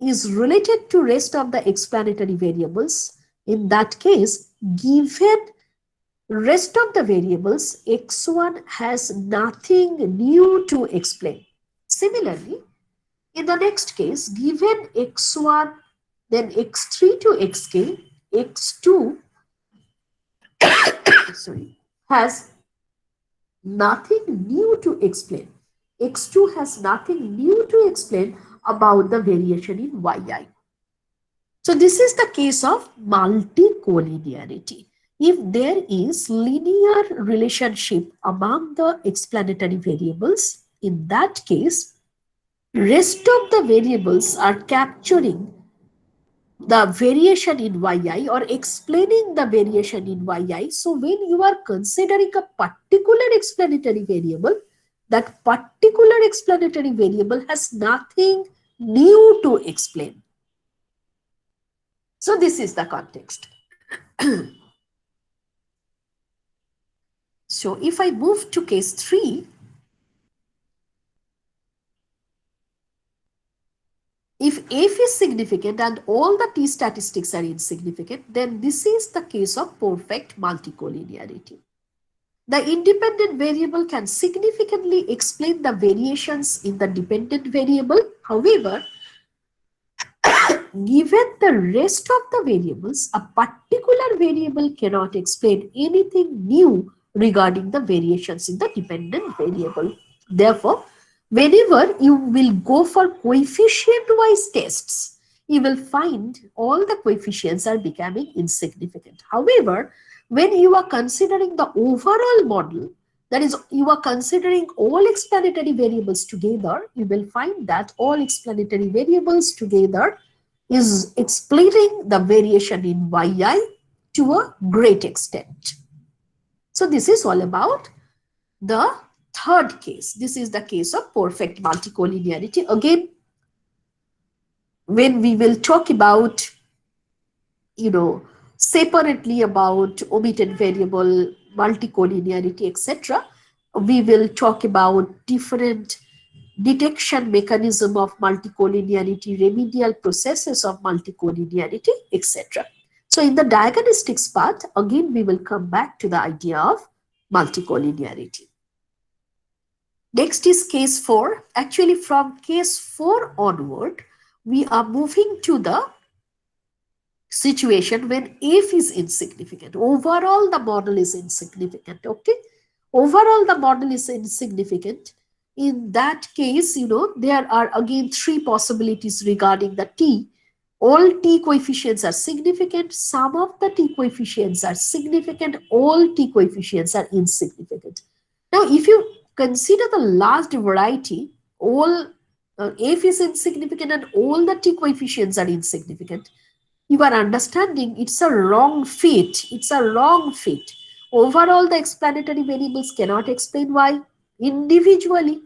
[SPEAKER 1] is related to rest of the explanatory variables, in that case, given rest of the variables, x1 has nothing new to explain. Similarly, in the next case, given x1, then x3 to xk, x2 sorry, has nothing new to explain. X2 has nothing new to explain about the variation in yi. So this is the case of multicollinearity. If there is linear relationship among the explanatory variables, in that case, rest of the variables are capturing the variation in yi or explaining the variation in yi. So when you are considering a particular explanatory variable, that particular explanatory variable has nothing new to explain. So this is the context. So if I move to case 3, if f is significant and all the t statistics are insignificant, then this is the case of perfect multicollinearity. The independent variable can significantly explain the variations in the dependent variable. However, given the rest of the variables, a particular variable cannot explain anything new regarding the variations in the dependent variable. Therefore, whenever you will go for coefficient-wise tests, you will find all the coefficients are becoming insignificant. However, when you are considering the overall model, that is, you are considering all explanatory variables together, you will find that all explanatory variables together is explaining the variation in yi to a great extent. So this is all about the third case. This is the case of perfect multicollinearity. Again, when we will talk about, separately about omitted variable, multicollinearity, etc., we will talk about different detection mechanism of multicollinearity, remedial processes of multicollinearity, etc. So in the diagnostics part, again, we will come back to the idea of multicollinearity. Next is case 4. Actually, from case 4 onward, we are moving to the situation when F is insignificant. Overall, the model is insignificant. Okay. Overall, the model is insignificant. In that case, there are again 3 possibilities regarding the T. All T coefficients are significant. Some of the T coefficients are significant. All T coefficients are insignificant. Now, if you consider the last variety, all F is insignificant and all the T coefficients are insignificant, you are understanding it's a wrong fit. It's a wrong fit. Overall, the explanatory variables cannot explain why. Individually,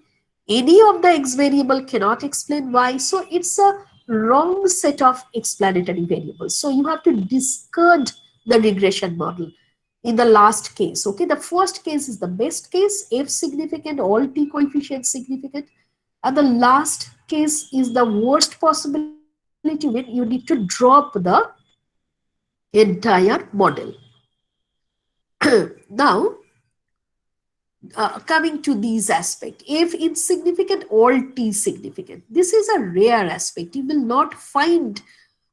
[SPEAKER 1] any of the X variable cannot explain why. So it's a wrong set of explanatory variables. So you have to discard the regression model in the last case. Okay, the first case is the best case, F significant, all T coefficients significant. And the last case is the worst possibility when you need to drop the entire model. Now, coming to these aspects, F insignificant, all T significant. This is a rare aspect. You will not find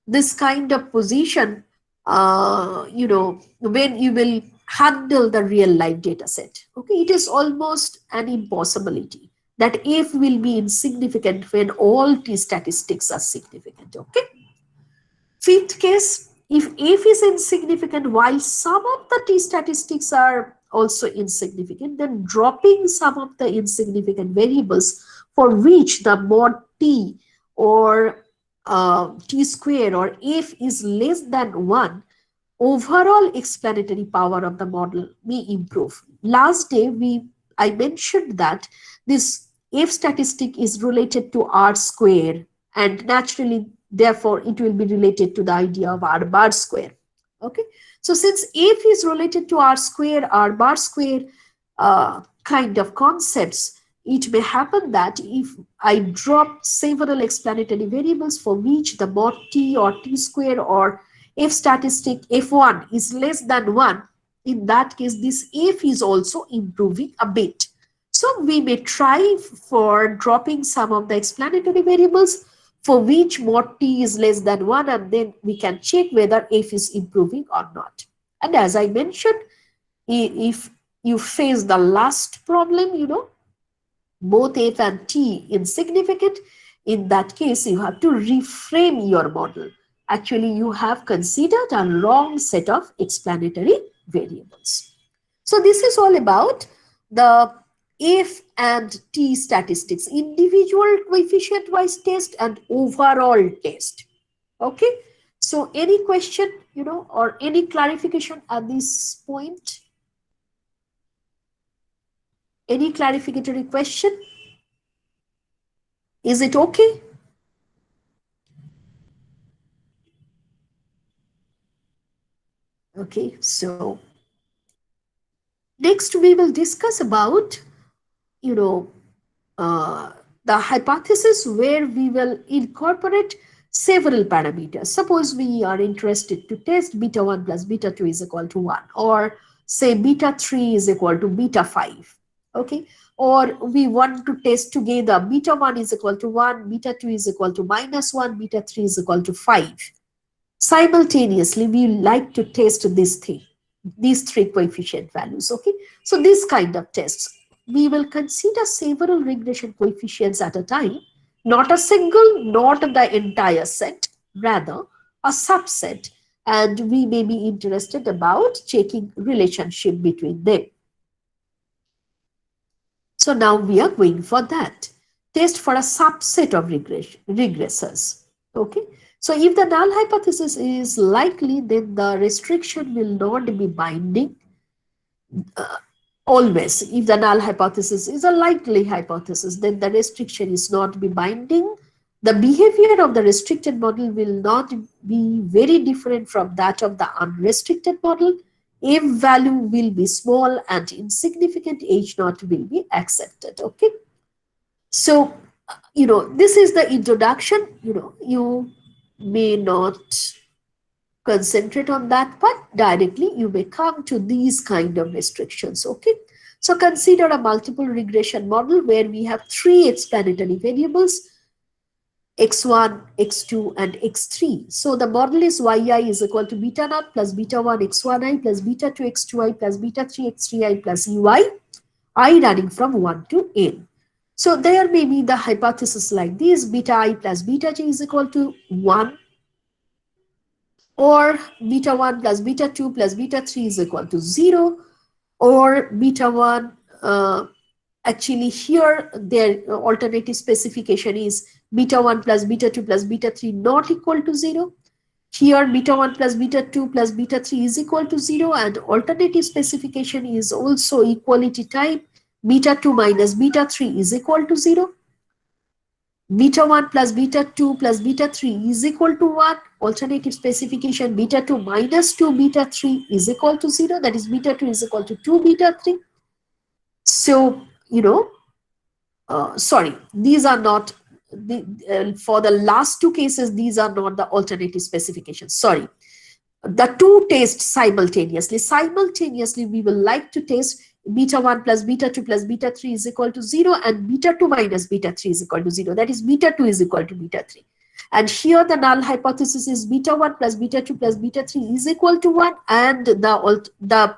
[SPEAKER 1] this kind of position, when you will handle the real life data set. Okay, it is almost an impossibility that F will be insignificant when all T statistics are significant. Okay. Fifth case, if F is insignificant while some of the T statistics are also insignificant, then dropping some of the insignificant variables for which the mod T or T square or F is less than 1, overall explanatory power of the model may improve. Last day, I mentioned that this F statistic is related to R square, and naturally, therefore, it will be related to the idea of R bar square. Okay. So since F is related to R square, R bar square kind of concepts, it may happen that if I drop several explanatory variables for which the mod T or T square or F statistic F1 is less than 1, in that case, this F is also improving a bit. So we may try for dropping some of the explanatory variables for which mod T is less than 1, and then we can check whether F is improving or not. And as I mentioned, if you face the last problem, both F and T insignificant, in that case, you have to reframe your model. Actually, you have considered a wrong set of explanatory variables. So this is all about the F and T statistics, individual coefficient wise test and overall test. Okay. So any question, or any clarification at this point? Any clarificatory question? Is it okay? Okay, so next we will discuss about, the hypothesis where we will incorporate several parameters. Suppose we are interested to test beta 1 plus beta 2 is equal to 1, or say beta 3 is equal to beta 5. Okay, or we want to test together beta 1 is equal to 1, beta 2 is equal to -1, beta 3 is equal to 5. Simultaneously, we like to test these 3 coefficient values. Okay, so this kind of tests, we will consider several regression coefficients at a time, not a single, not the entire set, rather a subset, and we may be interested about checking relationship between them. So now we are going for that. Test for a subset of regressors. Okay. So if the null hypothesis is likely, then the restriction will not be binding. Always, if the null hypothesis is a likely hypothesis, then the restriction is not be binding. The behavior of the restricted model will not be very different from that of the unrestricted model. F value will be small and insignificant, H naught will be accepted. Okay. So, this is the introduction. You may not concentrate on that part directly, you may come to these kind of restrictions. Okay, so consider a multiple regression model where we have three explanatory variables, x1, x2, and x3. So the model is yi is equal to beta naught plus beta 1 x1i plus beta 2 x2i plus beta 3 x3i plus ui, I running from 1 to n. So there may be the hypothesis like this: beta I plus beta j is equal to 1, or beta 1 plus beta 2 plus beta 3 is equal to 0, or beta 1, actually here their alternative specification is beta 1 plus beta 2 plus beta 3 not equal to 0. Here beta 1 plus beta 2 plus beta 3 is equal to 0, and alternative specification is also equality type: beta 2 minus beta 3 is equal to 0. Beta 1 plus beta 2 plus beta 3 is equal to 1. Alternative specification: beta 2 minus 2 beta 3 is equal to 0. That is, beta 2 is equal to 2 beta 3. So, sorry, these are not, for the last two cases, these are not the alternative specifications. Sorry. The two test simultaneously. Simultaneously, we will like to test beta 1 plus beta 2 plus beta 3 is equal to 0, and beta 2 minus beta 3 is equal to 0. That is, beta 2 is equal to beta 3. And here the null hypothesis is beta 1 plus beta 2 plus beta 3 is equal to 1, and the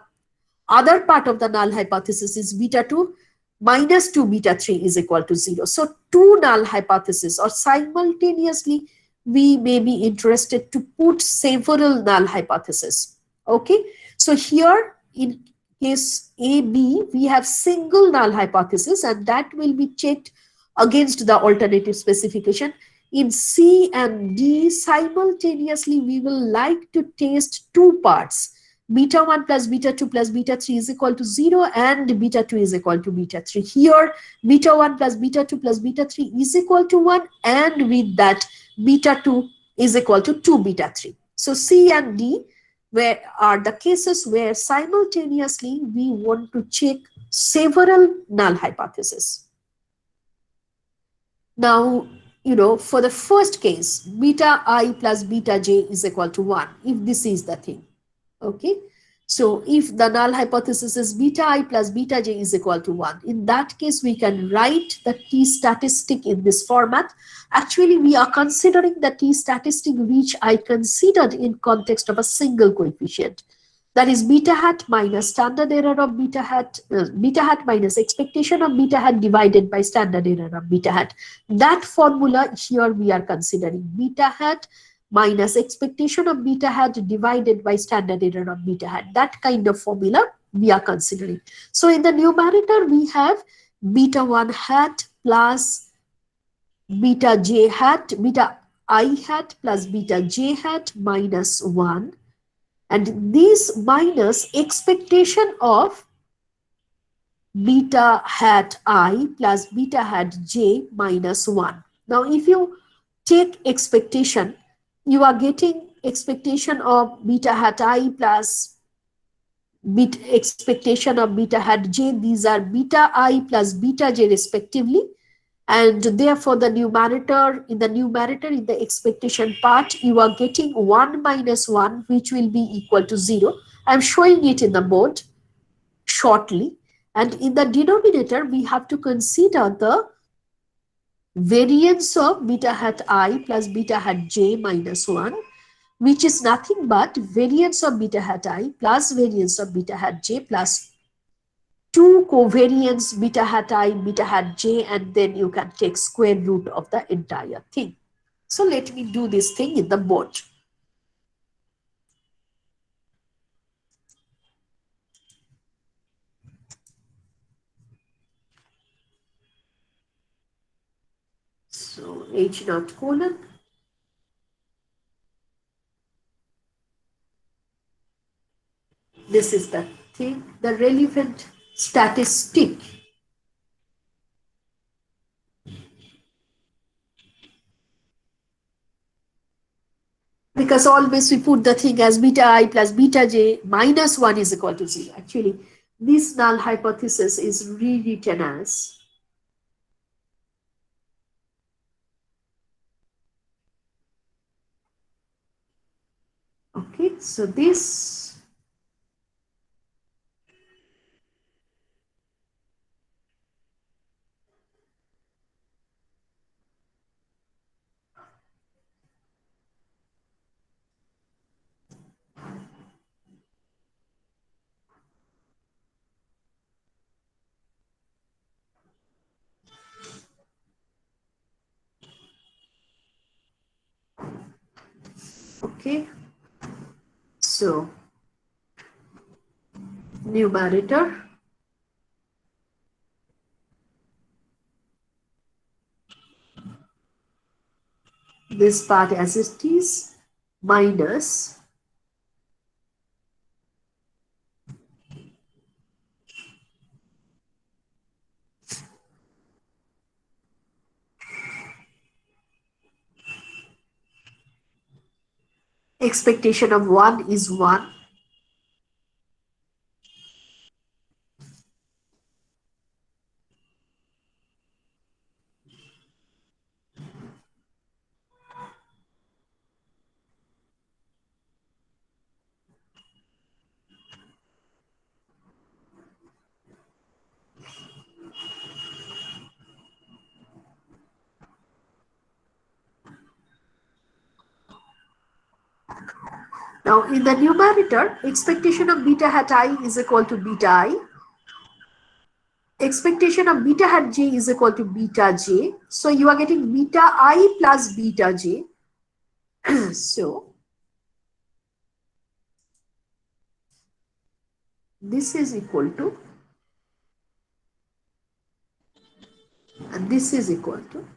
[SPEAKER 1] other part of the null hypothesis is beta 2 minus 2 beta 3 is equal to 0. So two null hypotheses, or simultaneously we may be interested to put several null hypotheses. Okay, so here in case A, B, we have single null hypothesis, and that will be checked against the alternative specification. In C and D, simultaneously we will like to test two parts: beta 1 plus beta 2 plus beta 3 is equal to 0, and beta 2 is equal to beta 3. Here beta 1 plus beta 2 plus beta 3 is equal to 1, and with that beta 2 is equal to 2 beta 3. So C and D where are the cases where simultaneously we want to check several null hypotheses. Now, for the first case, beta I plus beta j is equal to 1, if this is the thing. Okay, so if the null hypothesis is beta I plus beta j is equal to 1, in that case we can write the t statistic in this format. Actually, we are considering the t statistic which I considered in context of a single coefficient, that is beta hat minus standard error of beta hat minus expectation of beta hat divided by standard error of beta hat. That formula here we are considering: beta hat minus expectation of beta hat divided by standard error of beta hat. That kind of formula we are considering. So in the numerator we have beta 1 hat plus beta j hat, beta I hat plus beta j hat minus 1, and this minus expectation of beta hat I plus beta hat j minus 1. Now if you take expectation, you are getting expectation of beta hat I plus expectation of beta hat j. These are beta I plus beta j respectively, and therefore the numerator, in the expectation part, you are getting 1 minus 1, which will be equal to 0. I'm showing it in the board shortly. And in the denominator, we have to consider the variance of beta hat I plus beta hat j minus 1, which is nothing but variance of beta hat I plus variance of beta hat j plus 2 covariance beta hat I, beta hat j, and then you can take square root of the entire thing. So let me do this thing in the board. So H naught colon. This is the thing, the relevant statistic. Because always we put the thing as beta I plus beta j minus 1 is equal to 0. Actually, this null hypothesis is rewritten as Okay, so this, okay, so numerator, this part as it is, minus expectation of 1 is 1, now in the numerator, expectation of beta hat I is equal to beta I, expectation of beta hat j is equal to beta j, so you are getting beta I plus beta j, so this is equal to, and this is equal to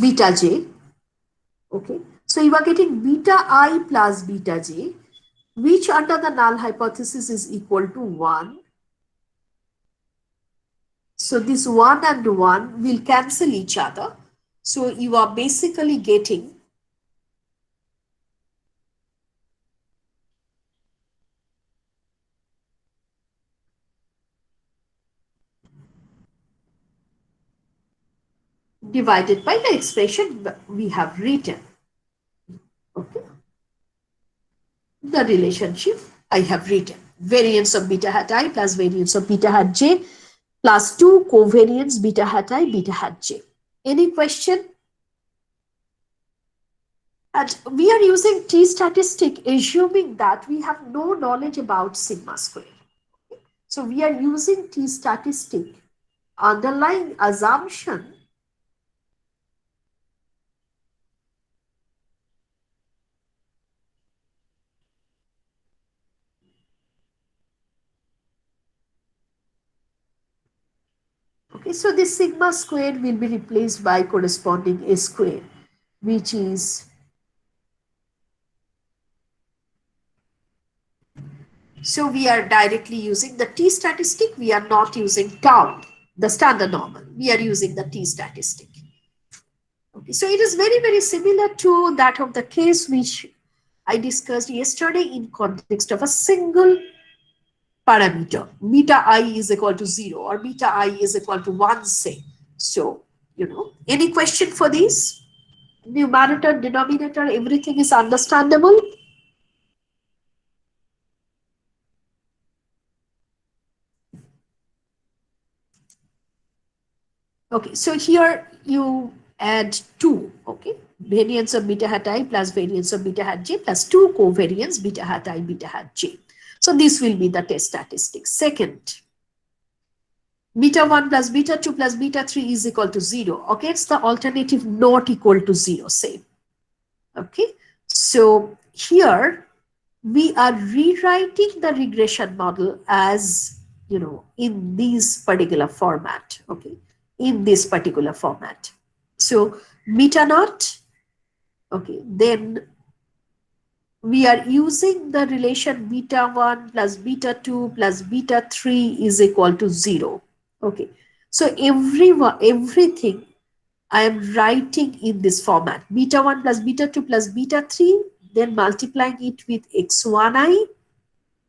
[SPEAKER 1] beta j, okay. So you are getting beta I plus beta j, which under the null hypothesis is equal to 1. So this 1 and 1 will cancel each other. So you are basically getting divided by the expression we have written. Okay. The relationship I have written. Variance of beta hat I plus variance of beta hat j plus 2 covariance beta hat I, beta hat j. Any question? And we are using t statistic assuming that we have no knowledge about sigma square. So we are using t statistic underlying assumption okay, so this sigma square will be replaced by corresponding a square, which is, so we are directly using the t statistic. We are not using tau, the standard normal. We are using the t statistic. Okay, so it is very, very similar to that of the case which I discussed yesterday in context of a single parameter. Beta I is equal to 0 or beta I is equal to 1, say. So, any question for this? Numerator, denominator, everything is understandable? Okay, so here you add 2, okay? Variance of beta hat I plus variance of beta hat j plus 2 covariance beta hat I, beta hat j. So this will be the test statistics. Second, beta 1 plus beta 2 plus beta 3 is equal to 0. Okay, it's the alternative not equal to 0, say. Okay, so here we are rewriting the regression model as, in this particular format, okay, in this particular format. So beta naught, okay, then we are using the relation beta 1 plus beta 2 plus beta 3 is equal to 0. Okay, so everything I am writing in this format, beta 1 plus beta 2 plus beta 3, then multiplying it with x1i.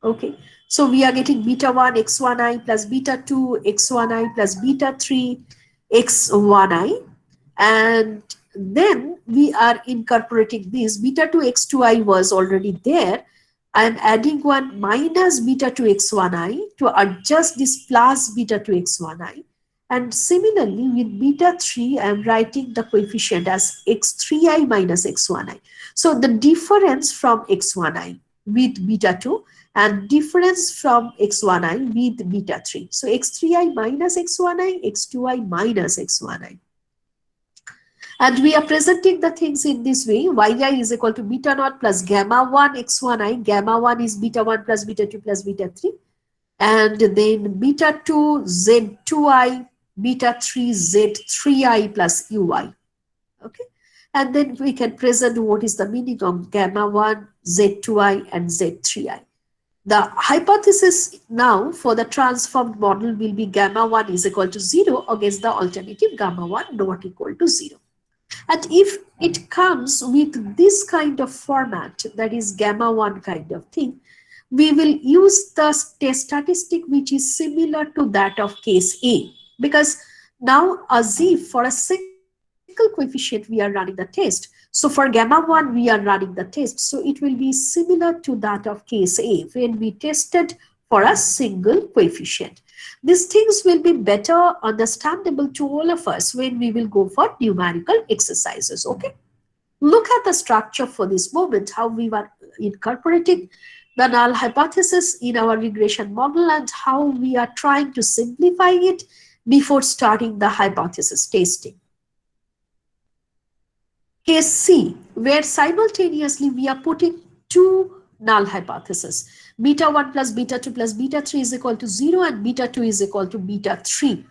[SPEAKER 1] Okay, so we are getting beta 1 x1i plus beta 2 x1i plus beta 3 x1i, and then we are incorporating this. Beta 2 x2I was already there. I am adding one minus beta 2 x1I to adjust this plus beta 2 x1I. And similarly, with beta 3, I am writing the coefficient as x3I minus x1I. So the difference from x1I with beta 2 and difference from x1I with beta 3. So x3I minus x1I, x2I minus x1I. And we are presenting the things in this way. Yi is equal to beta naught plus gamma 1 x1I. Gamma 1 is beta 1 plus beta 2 plus beta 3. And then beta 2 z2I, beta 3 z3I plus ui. Okay. And then we can present what is the meaning of gamma 1, z2I and z3I. The hypothesis now for the transformed model will be gamma 1 is equal to 0 against the alternative gamma 1 not equal to 0. And if it comes with this kind of format, that is gamma 1 kind of thing, we will use the test statistic which is similar to that of case A. Because now as if for a single coefficient we are running the test. So for gamma 1 we are running the test. So it will be similar to that of case A when we tested for a single coefficient. These things will be better understandable to all of us when we will go for numerical exercises. Okay. Look at the structure for this moment, how we were incorporating the null hypothesis in our regression model and how we are trying to simplify it before starting the hypothesis testing. Case C, where simultaneously we are putting two null hypotheses. Beta 1 plus beta 2 plus beta 3 is equal to 0 and beta 2 is equal to beta 3.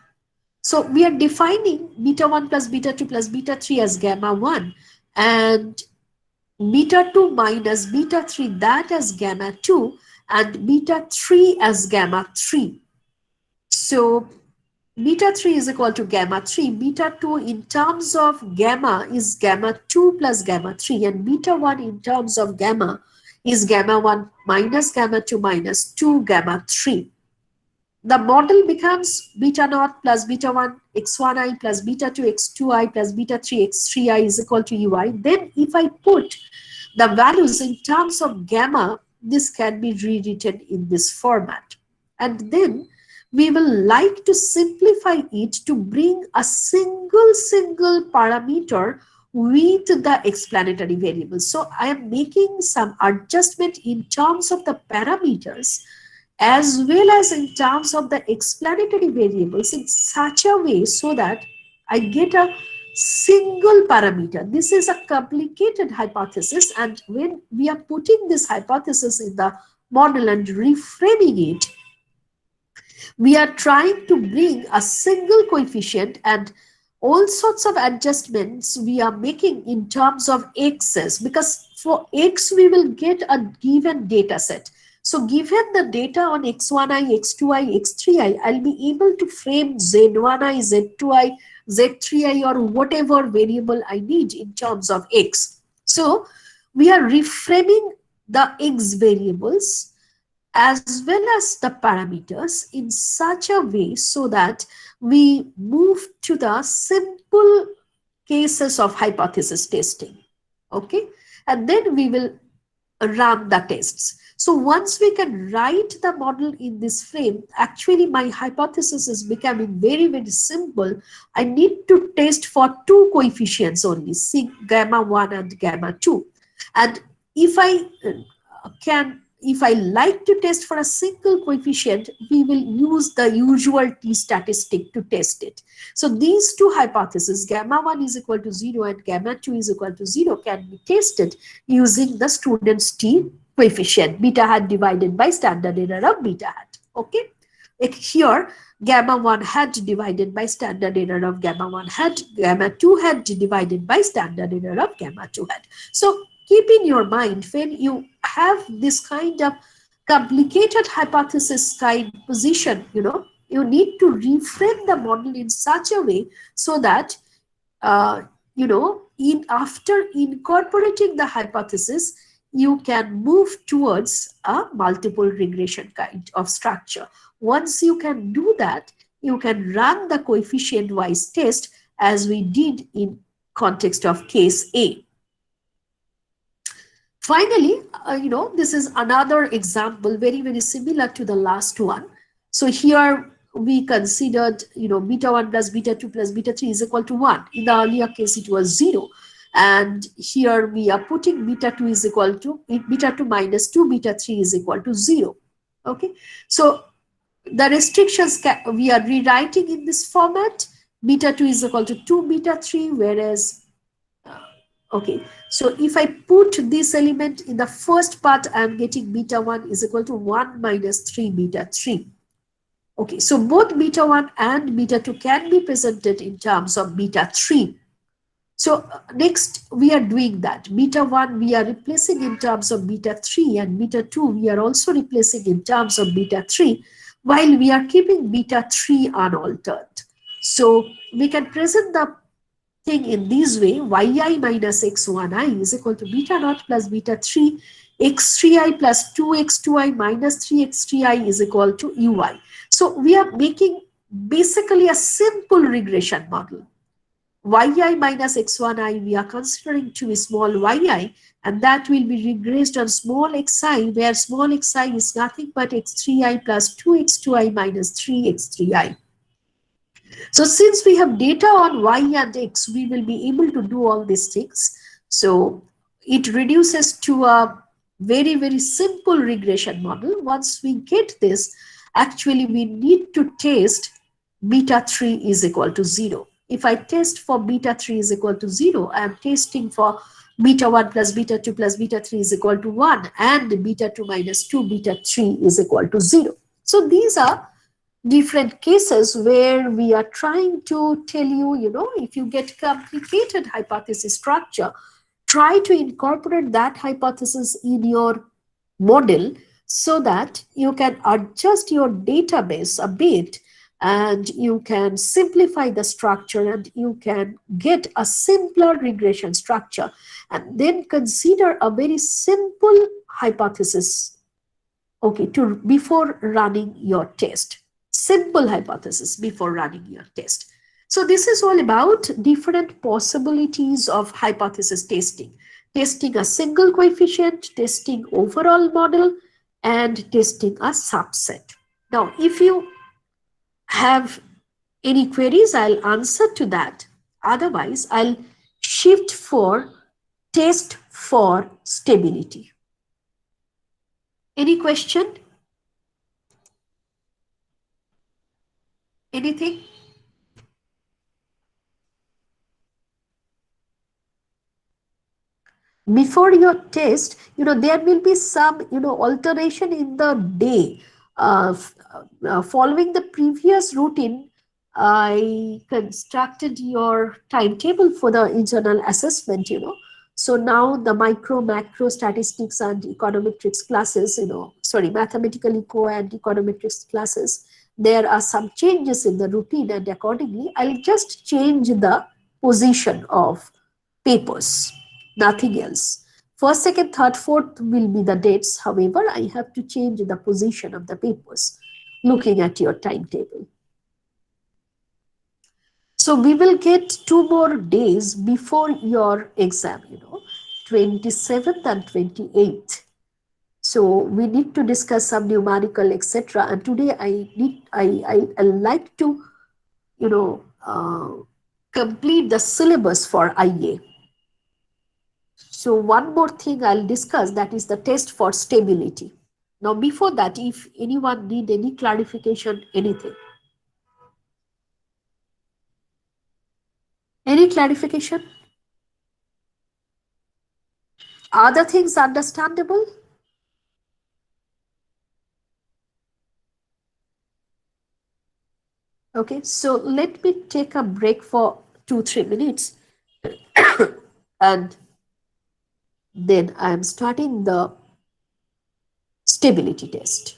[SPEAKER 1] So we are defining beta 1 plus beta 2 plus beta 3 as gamma 1 and beta 2 minus beta 3 that as gamma 2 and beta 3 as gamma 3. So beta 3 is equal to gamma 3. Beta 2 in terms of gamma is gamma 2 plus gamma 3 and beta 1 in terms of gamma is gamma 1 minus gamma 2 minus 2 gamma 3. The model becomes beta naught plus beta 1 x1I plus beta 2 x2I plus beta 3 x3I is equal to ui. Then if I put the values in terms of gamma, this can be rewritten in this format. And then we will like to simplify it to bring a single parameter with the explanatory variables. So I am making some adjustment in terms of the parameters as well as in terms of the explanatory variables in such a way so that I get a single parameter. This is a complicated hypothesis, and when we are putting this hypothesis in the model and reframing it, we are trying to bring a single coefficient and all sorts of adjustments we are making in terms of x's, because for x we will get a given data set. So given the data on x1i, x2i, x3i, I'll be able to frame z1i, z2i, z3i or whatever variable I need in terms of x. So we are reframing the x variables as well as the parameters in such a way so that we move to the simple cases of hypothesis testing. Okay, and then we will run the tests. So once we can write the model in this frame, actually my hypothesis is becoming very simple. I need to test for two coefficients only, gamma 1 and gamma 2. And if I like to test for a single coefficient, we will use the usual t statistic to test it. So these two hypotheses, gamma 1 is equal to 0 and gamma 2 is equal to 0, can be tested using the student's t coefficient, beta hat divided by standard error of beta hat. Okay. Here, gamma 1 hat divided by standard error of gamma 1 hat, gamma 2 hat divided by standard error of gamma 2 hat. So keep in your mind, when you have this kind of complicated hypothesis kind position, you need to reframe the model in such a way so that, after incorporating the hypothesis, you can move towards a multiple regression kind of structure. Once you can do that, you can run the coefficient wise test as we did in context of case A. Finally, this is another example very, very similar to the last one. So here we considered, beta 1 plus beta 2 plus beta 3 is equal to 1. In the earlier case, it was 0. And here we are putting beta 2 is equal to, beta 2 minus 2, beta 3 is equal to 0. Okay. So the restrictions we are rewriting in this format. Beta 2 is equal to 2 beta 3, whereas okay, so if I put this element in the first part, I am getting beta 1 is equal to 1 minus 3 beta 3. Okay, so both beta 1 and beta 2 can be presented in terms of beta 3. So next we are doing that. Beta 1 we are replacing in terms of beta 3, and beta 2 we are also replacing in terms of beta 3, while we are keeping beta 3 unaltered. So we can present the thing in this way: yi minus x1i is equal to beta naught plus beta 3 x3i plus 2x2i minus 3x3i is equal to ui. So we are making basically a simple regression model. Yi minus x1i, we are considering to be small yi, and that will be regressed on small xi, where small xi is nothing but x3i plus 2x2i minus 3x3i. So since we have data on y and x, we will be able to do all these things. So it reduces to a very, very simple regression model. Once we get this, actually we need to test beta 3 is equal to 0. If I test for beta 3 is equal to 0, I am testing for beta 1 plus beta 2 plus beta 3 is equal to 1, and beta 2 minus 2 beta 3 is equal to 0. So these are different cases where we are trying to tell you, if you get complicated hypothesis structure, try to incorporate that hypothesis in your model so that you can adjust your database a bit, and you can simplify the structure, and you can get a simpler regression structure, and then consider a very simple hypothesis, okay, to before running your test. Simple hypothesis before running your test. So this is all about different possibilities of hypothesis testing. Testing a single coefficient, testing overall model, and testing a subset. Now, if you have any queries, I'll answer to that. Otherwise, I'll shift for test for stability. Any question? Anything? Before your test, there will be some, alteration in the day. Following the previous routine, I constructed your timetable for the internal assessment, So now the micro, macro statistics and econometrics classes, sorry, mathematical eco and econometrics classes, there are some changes in the routine, and accordingly, I'll just change the position of papers, nothing else. First, second, third, fourth will be the dates. However, I have to change the position of the papers looking at your timetable. So we will get 2 more days before your exam, 27th and 28th. So we need to discuss some numerical, etc. And today I like to, complete the syllabus for IA. So one more thing I'll discuss, that is the test for stability. Now before that, if anyone need any clarification, anything. Any clarification? Are the things understandable? Okay, so let me take a break for 2-3 minutes and then I am starting the stability test.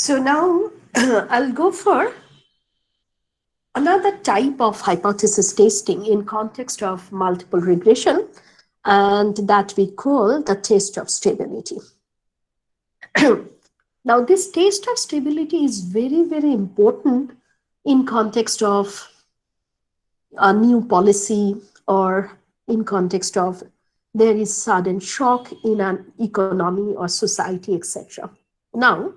[SPEAKER 1] So now I'll go for another type of hypothesis testing in context of multiple regression, and that we call the test of stability. Now, this test of stability is very, very important in context of a new policy, or in context of there is sudden shock in an economy or society, etc. Now,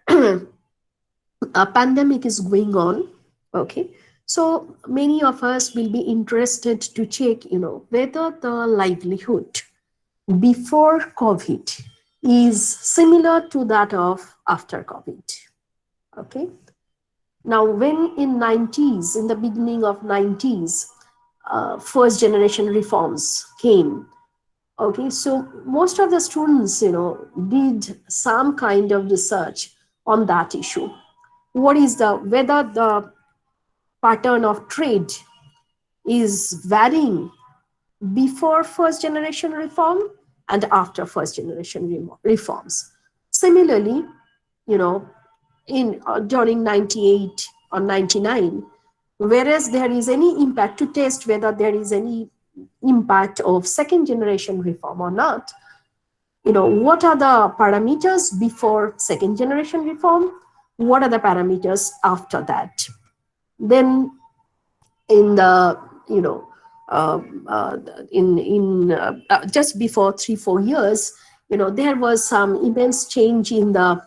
[SPEAKER 1] a pandemic is going on. Okay, so many of us will be interested to check, whether the livelihood before COVID is similar to that of after COVID. Okay, now when in 90s, in the beginning of 90s, first generation reforms came. Okay, so most of the students, did some kind of research on that issue. What is whether the pattern of trade is varying before first generation reform and after first generation reforms. Similarly, you know, in during 98 or 99, whereas there is any impact to test whether there is any impact of second generation reform or not, what are the parameters before second generation reform, what are the parameters after that. Then in the you know in just before 3-4 years, there was some immense change in the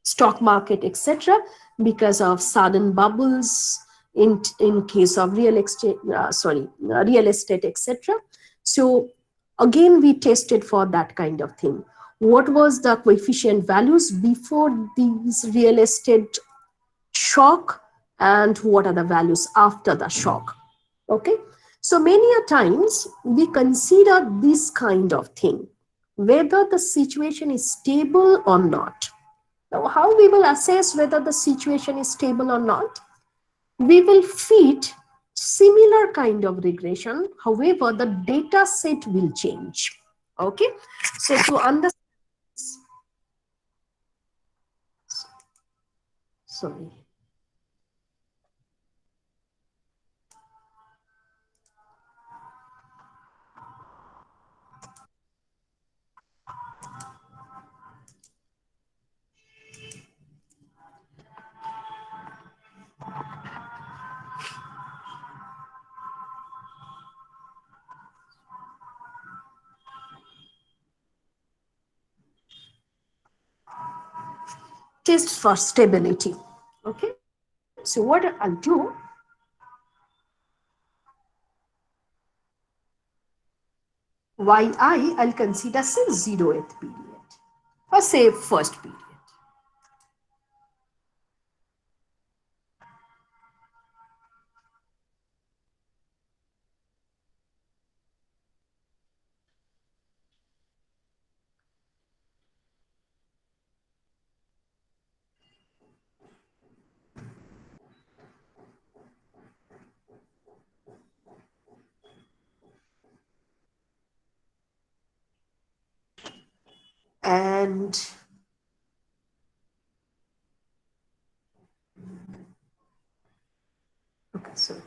[SPEAKER 1] stock market, etc., because of sudden bubbles in case of real estate, etc. So again, we tested for that kind of thing. What was the coefficient values before these real estate shock, and what are the values after the shock? Okay, so many a times we consider this kind of thing, whether the situation is stable or not. Now, how we will assess whether the situation is stable or not? We will fit similar kind of regression, however the data set will change. Okay, so to understand, sorry, test for stability. Okay, so what I'll do, I'll consider say 0th period, or say first period. And okay, sorry.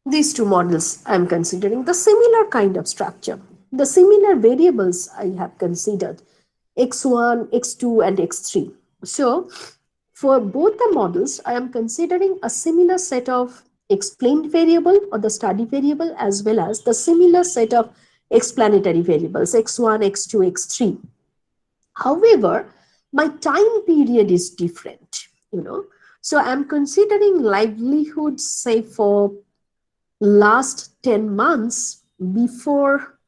[SPEAKER 1] These two models I'm considering the similar kind of structure. The similar variables I have considered x1, x2, and x3. So for both the models, I am considering a similar set of explained variable or the study variable, as well as the similar set of explanatory variables x1, x2, x3. However, my time period is different, So I'm considering livelihood, say, for last 10 months before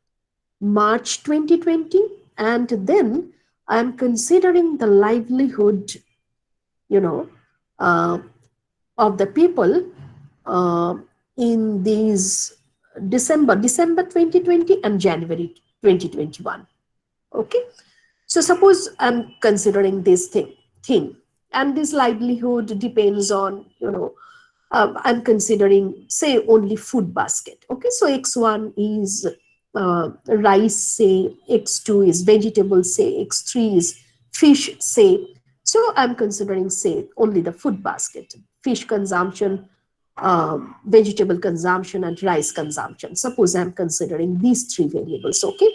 [SPEAKER 1] March 2020, and then I'm considering the livelihood, you know, uh, of the people uh, in these December 2020 and January 2021. Okay, so suppose I'm considering this thing, and this livelihood depends on, I'm considering, say, only food basket. Okay, so X1 is rice, say, X2 is vegetable, say, X3 is fish, say. So I'm considering, say, only the food basket: fish consumption, vegetable consumption, and rice consumption. Suppose I'm considering these three variables. Okay,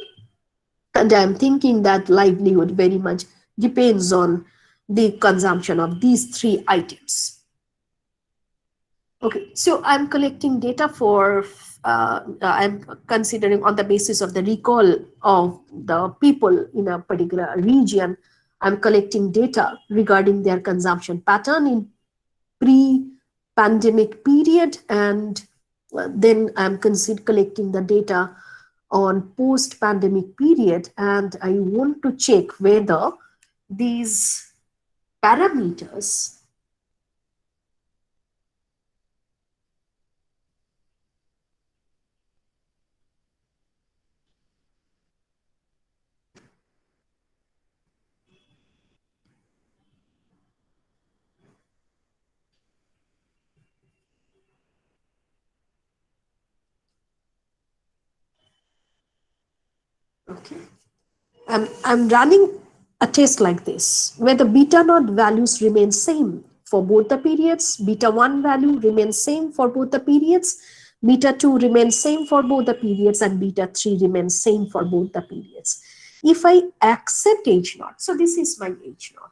[SPEAKER 1] and I'm thinking that livelihood very much depends on the consumption of these three items. Okay, so I'm collecting data for, I'm considering on the basis of the recall of the people in a particular region, I'm collecting data regarding their consumption pattern in pre-pandemic period, and then I'm collecting the data on post-pandemic period, and I want to check whether these parameters, okay, I'm running a test like this, where the beta naught values remain same for both the periods, beta 1 value remains same for both the periods, beta 2 remains same for both the periods, and beta 3 remains same for both the periods. If I accept H naught, so this is my H naught.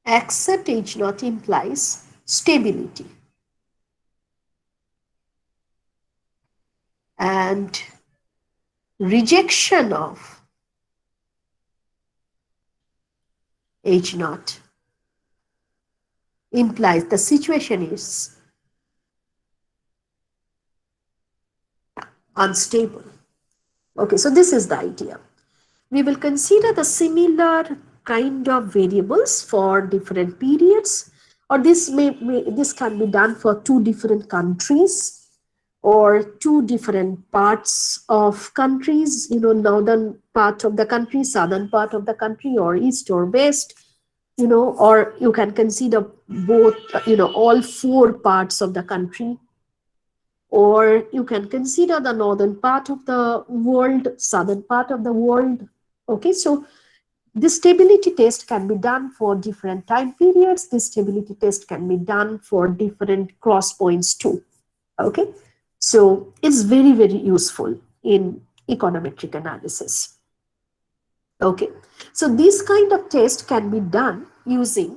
[SPEAKER 1] Accept H naught implies stability. And rejection of H naught implies the situation is unstable. Okay, so this is the idea. We will consider the similar kind of variables for different periods, or this can be done for two different countries or two different parts of countries, northern part of the country, southern part of the country, or east or west, or you can consider both, all four parts of the country, or you can consider the northern part of the world, southern part of the world. Okay, so this stability test can be done for different time periods. This stability test can be done for different cross points too. Okay, so it's very, very useful in econometric analysis. Okay, so this kind of test can be done using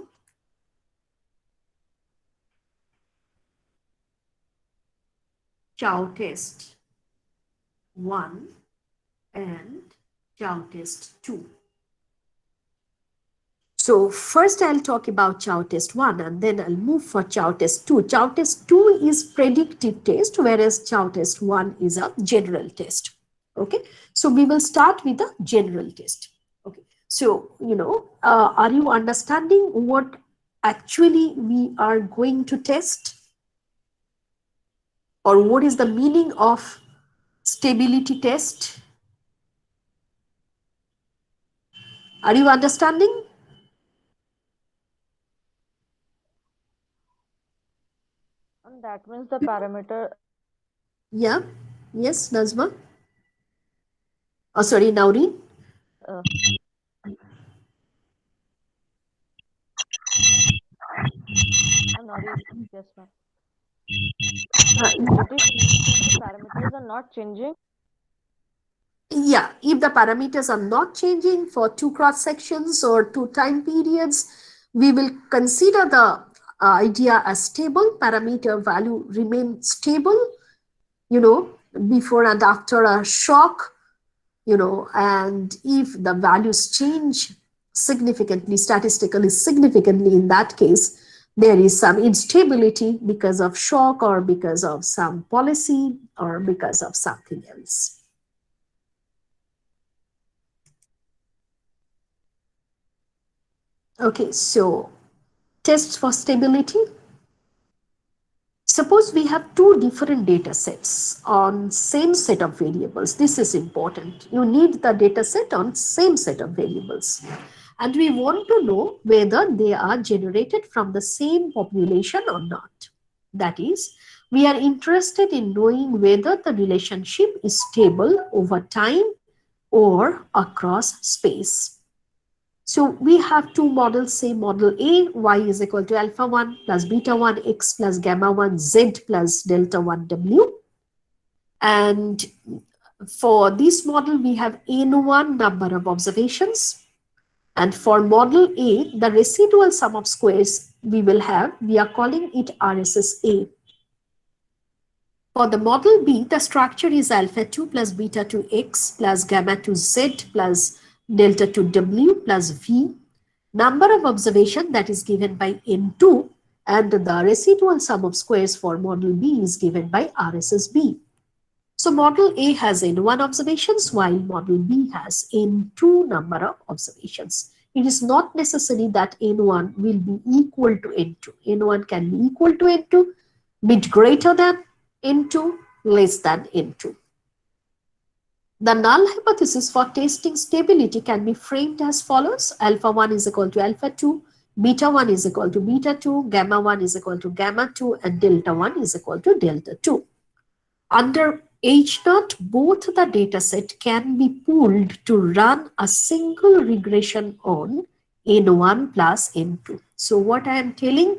[SPEAKER 1] Chow test 1 and Chow test 2. So first I'll talk about Chow test 1 and then I'll move for Chow test 2. Chow test 2 is predictive test, whereas Chow test 1 is a general test. Okay, so we will start with the general test. Okay, so are you understanding what actually we are going to test, or what is the meaning of stability test? Are you understanding?
[SPEAKER 5] And that means the parameter.
[SPEAKER 1] Yeah, yes, Nazma. Oh, sorry, Naureen.
[SPEAKER 5] Uh, I'm not even. Yes, ma'am. So stability means that the parameters are not changing.
[SPEAKER 1] Yeah, if the parameters are not changing for two cross sections or two time periods, we will consider the idea as stable. Parameter value remains stable, before and after a shock, and if the values change significantly, statistically significantly, in that case, there is some instability because of shock or because of some policy or because of something else. Okay, so tests for stability. Suppose we have two different data sets on same set of variables. This is important. You need the data set on same set of variables. And we want to know whether they are generated from the same population or not. That is, we are interested in knowing whether the relationship is stable over time or across space. So we have two models, say model A, y is equal to alpha 1 plus beta 1, x plus gamma 1, z plus delta 1, w. And for this model, we have n1 number of observations. And for model A, the residual sum of squares we are calling it RSSA. For the model B, the structure is alpha 2 plus beta 2 x plus gamma 2 z plus delta 2 w plus v. Number of observation that is given by n2, and the residual sum of squares for model B is given by RSSB. So model A has n1 observations while model B has n2 number of observations. It is not necessary that n1 will be equal to n2. n1 can be equal to n2, bit greater than n2, less than n2. The null hypothesis for testing stability can be framed as follows. Alpha 1 is equal to alpha 2, beta 1 is equal to beta 2, gamma 1 is equal to gamma 2, and delta 1 is equal to delta 2. Under H naught, both the dataset can be pooled to run a single regression on N1 plus N2. So what I am telling,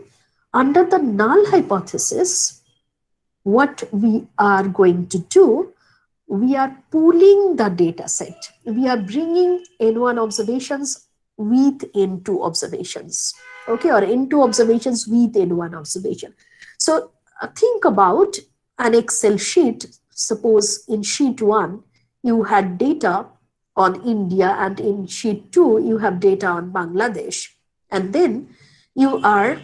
[SPEAKER 1] under the null hypothesis, what we are going to do, we are pooling the data set. We are bringing N1 observations with N2 observations, okay, or N2 observations with N1 observation. So think about an Excel sheet. Suppose in sheet 1, you had data on India, and in sheet 2, you have data on Bangladesh. And then you are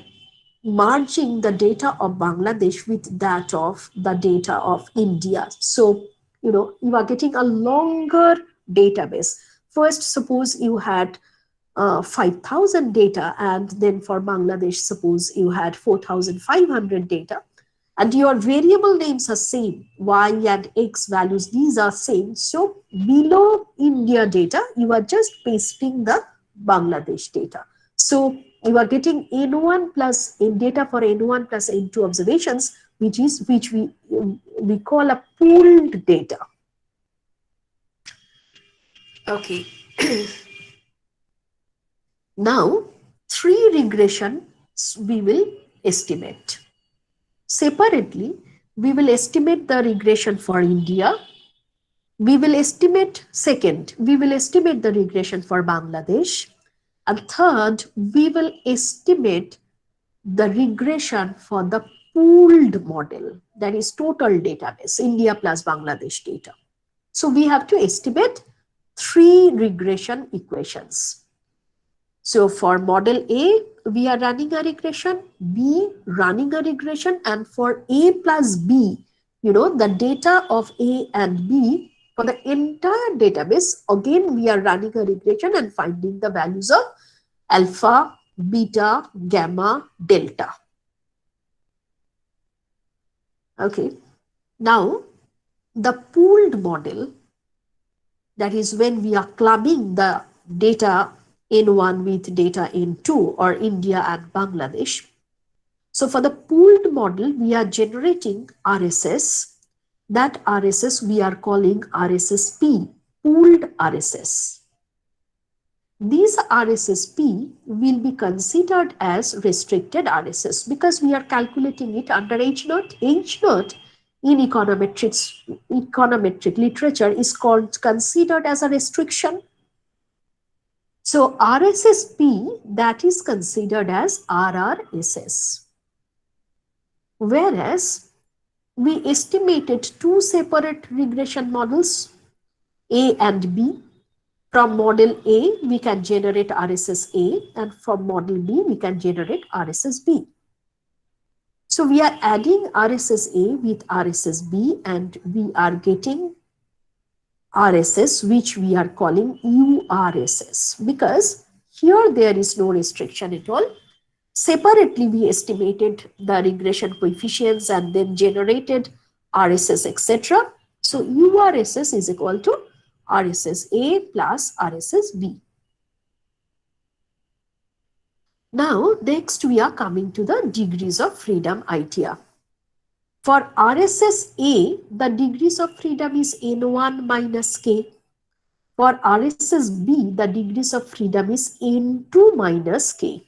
[SPEAKER 1] merging the data of Bangladesh with that of the data of India. So, you are getting a longer database. First, suppose you had 5,000 data, and then for Bangladesh, suppose you had 4,500 data, and your variable names are same, y and x values, these are same. So below India data, you are just pasting the Bangladesh data. So you are getting N1 plus in data for N1 plus N2 observations, which we call a pooled data. Okay. Now, 3 regressions we will estimate. Separately, we will estimate the regression for India. We will estimate the regression for Bangladesh. And third, we will estimate the regression for the pooled model, that is total database, India plus Bangladesh data. So we have to estimate 3 regression equations. So for model A, we are running a regression, B running a regression, and for A plus B, the data of A and B for the entire database, again, we are running a regression and finding the values of alpha, beta, gamma, delta. Okay. Now, the pooled model, that is when we are clubbing the data N1 with data N2 or India and Bangladesh. So for the pooled model, we are generating RSS. That RSS we are calling RSSP, pooled RSS. These RSSP will be considered as restricted RSS because we are calculating it under H naught. H naught in econometric literature is considered as a restriction. So RSSP, that is considered as RRSS. Whereas we estimated 2 separate regression models, A and B. From model A, we can generate RSSA, and from model B, we can generate RSSB. So we are adding RSSA with RSSB, and we are getting RSS, which we are calling URSS, because Here there is no restriction at all. Separately, we estimated the regression coefficients and then generated RSS, etc. So URSS is equal to RSS A plus RSS B. Now, next we are coming to the degrees of freedom idea. For RSS A, the degrees of freedom is N1 minus K. For RSS B, the degrees of freedom is N2 minus K.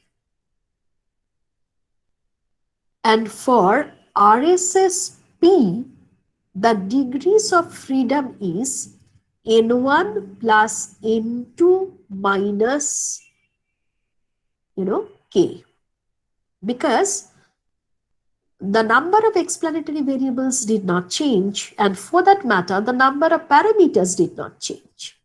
[SPEAKER 1] And for RSS P, the degrees of freedom is N1 plus N2 minus, K. Because the number of explanatory variables did not change, and for that matter, the number of parameters did not change.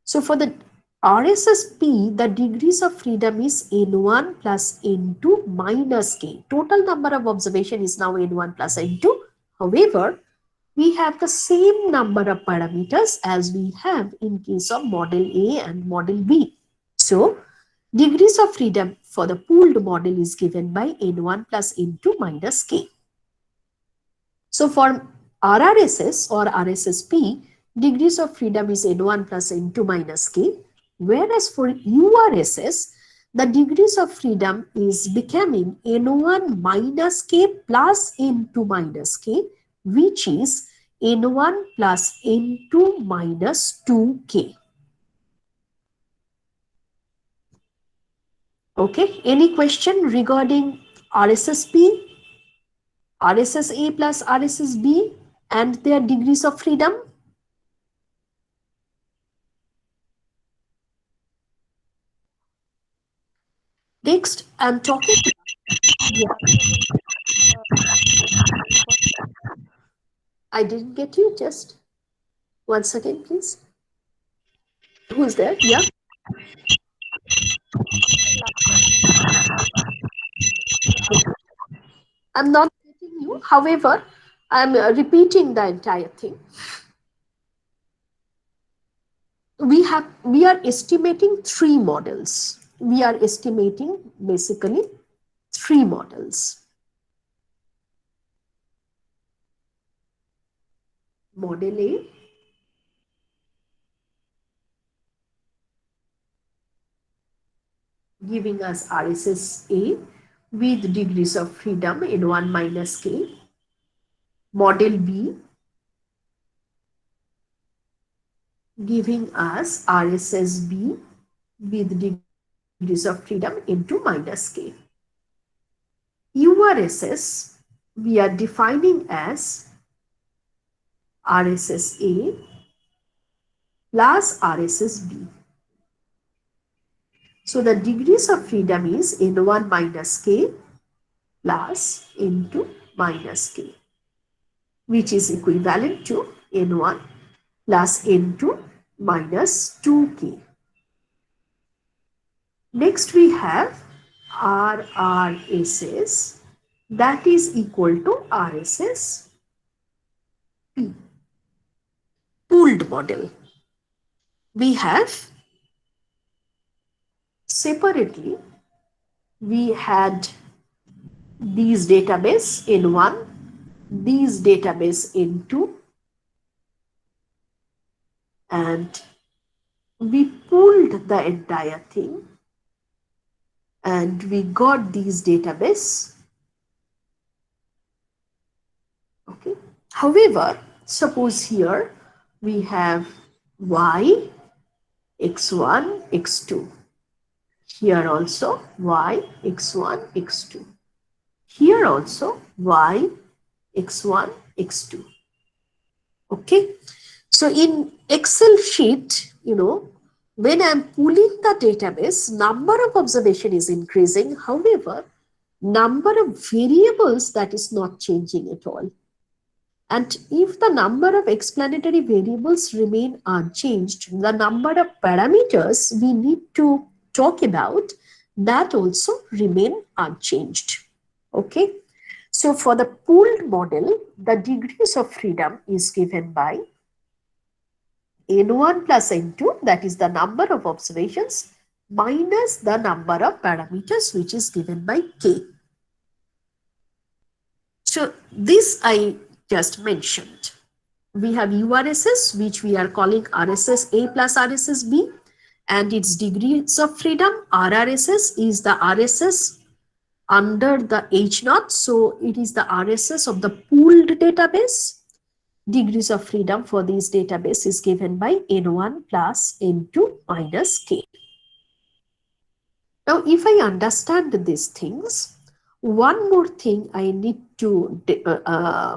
[SPEAKER 1] So for the RSSP, the degrees of freedom is N1 plus N2 minus K. Total number of observation is now N1 plus N2. However, we have the same number of parameters as we have in case of model A and model B. So, degrees of freedom for the pooled model is given by N1 plus N2 minus K. So, for RRSS or RSSP, degrees of freedom is N1 plus N2 minus K, whereas for URSS, the degrees of freedom is becoming N1 minus K plus N2 minus K, which is N1 plus N2 minus 2K. Okay, any question regarding RSSP, RSSA plus RSSB and their degrees of freedom? Next, I'm talking. Yeah. I didn't get you. Just once again, please. Who's there? Yeah. I'm not getting you. However, I'm repeating the entire thing. We are estimating three models. We are estimating basically three models. Model A, giving us RSS A with degrees of freedom N1 minus K. Model B, giving us RSSB with degrees of freedom N2 minus K. URSS, we are defining as RSSA plus RSSB. So the degrees of freedom is N1 minus K plus N2 minus K, which is equivalent to N1 plus N2 minus 2K. Next we have RRSS, that is equal to RSS P. Pooled model. We have separately, we had these database in one, these database in two, and we pooled the entire thing and we got these database. Okay. However, suppose here we have Y, X1, X2. Here also Y, X1, X2. Here also Y, X1, X2. Okay. So in Excel sheet, when I'm pulling the database, number of observation is increasing. However, number of variables, that is not changing at all. And if the number of explanatory variables remain unchanged, the number of parameters we need to talk about, that also remain unchanged. Okay. So for the pooled model, the degrees of freedom is given by N1 plus N2, that is the number of observations, minus the number of parameters which is given by K. So this I just mentioned. We have URSS, which we are calling RSS A plus RSS B, and its degrees of freedom. RRSS is the RSS under the H naught, so it is the RSS of the pooled database. Degrees of freedom for this database is given by N1 plus N2 minus K. Now, if I understand these things, one more thing I need to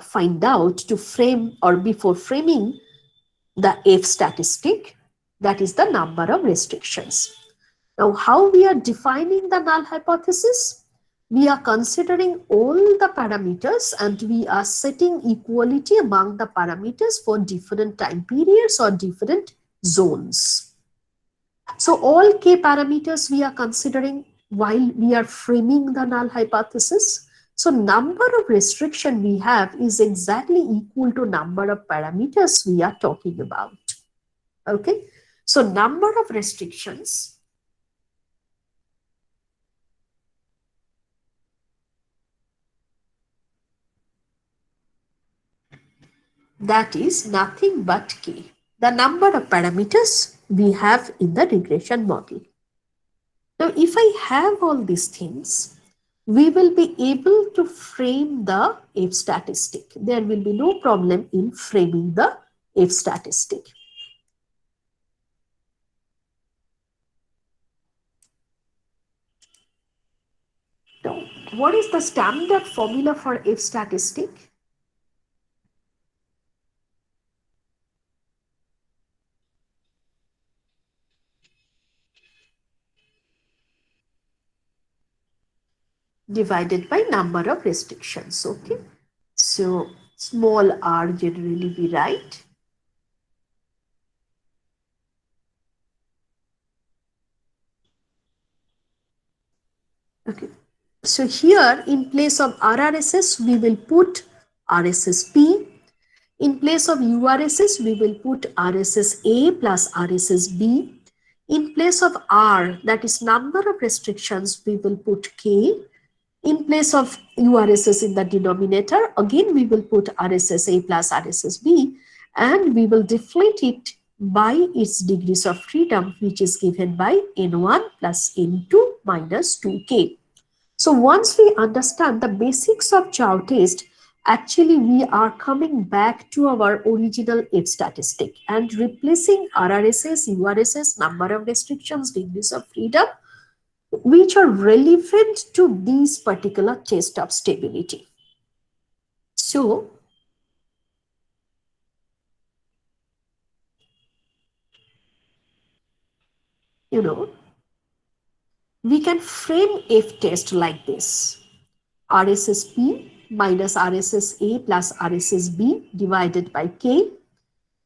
[SPEAKER 1] find out to frame, or before framing the F statistic, that is the number of restrictions. Now, how we are defining the null hypothesis? We are considering all the parameters and we are setting equality among the parameters for different time periods or different zones. So all K parameters we are considering while we are framing the null hypothesis. So number of restriction we have is exactly equal to number of parameters we are talking about. Okay. So number of restrictions that is nothing but K, the number of parameters we have in the regression model. Now, if I have all these things, we will be able to frame the F statistic. There will be no problem in framing the F statistic. Now, what is the standard formula for F statistic? Divided by number of restrictions. Okay, so small r generally we write. Okay, so here in place of RRSS we will put RSSP. In place of URSS we will put RSSA plus RSSB. In place of R, that is number of restrictions, we will put K. In place of URSS in the denominator, again we will put RSSA plus RSSB, and we will deflate it by its degrees of freedom, which is given by N1 plus N2 minus 2K. So once we understand the basics of chow test, actually we are coming back to our original F statistic and replacing RRSS, URSS, number of restrictions, degrees of freedom, which are relevant to this particular test of stability. So, we can frame F test like this. RSSP minus RSSA plus RSSB divided by K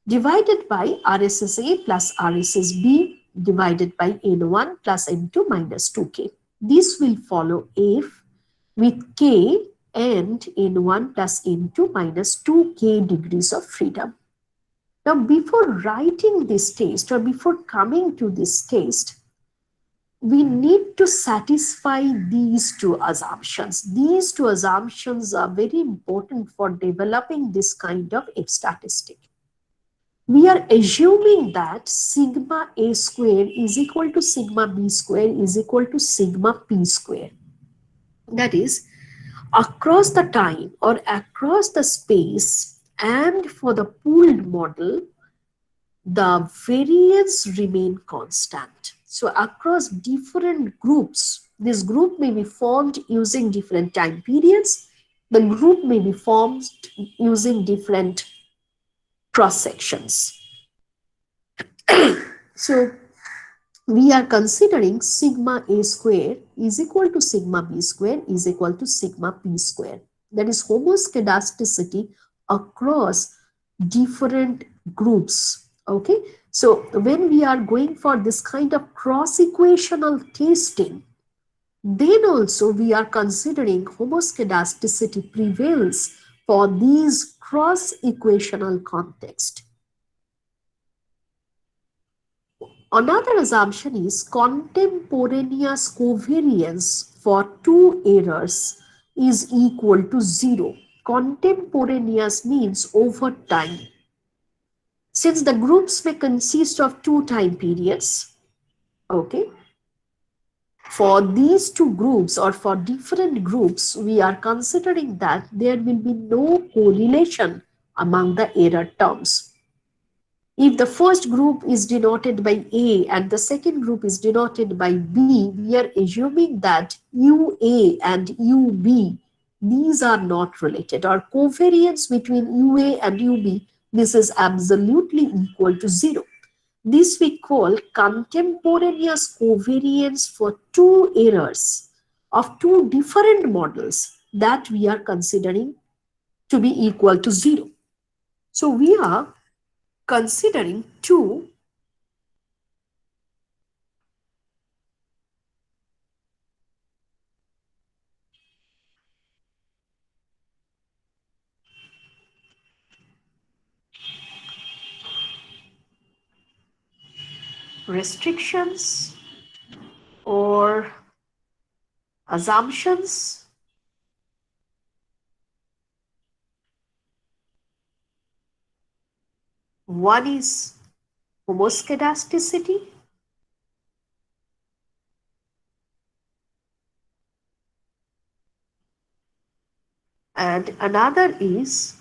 [SPEAKER 1] divided by RSSA plus RSSB divided by N1 plus N2 minus 2K. This will follow F with K and N1 plus N2 minus 2K degrees of freedom. Now, before writing this test or before coming to this test, we need to satisfy these two assumptions. These two assumptions are very important for developing this kind of F statistic. We are assuming that sigma A square is equal to sigma B square is equal to sigma P square. That is, across the time or across the space and for the pooled model, the variance remain constant. So across different groups, this group may be formed using different time periods. The group may be formed using different cross sections. So we are considering sigma A square is equal to sigma B square is equal to sigma P square. That is homoscedasticity across different groups. Okay, so when we are going for this kind of cross equational testing, then also we are considering homoscedasticity prevails for these cross equational context. Another assumption is contemporaneous covariance for two errors is equal to zero. Contemporaneous means over time. Since the groups may consist of two time periods, okay, for these two groups or for different groups, we are considering that there will be no correlation among the error terms. If the first group is denoted by A and the second group is denoted by B, we are assuming that UA and UB, these are not related, or covariance between UA and UB, this is absolutely equal to zero. This we call contemporaneous covariance for two errors of two different models that we are considering to be equal to zero. So we are considering two restrictions or assumptions one is homoscedasticity and another is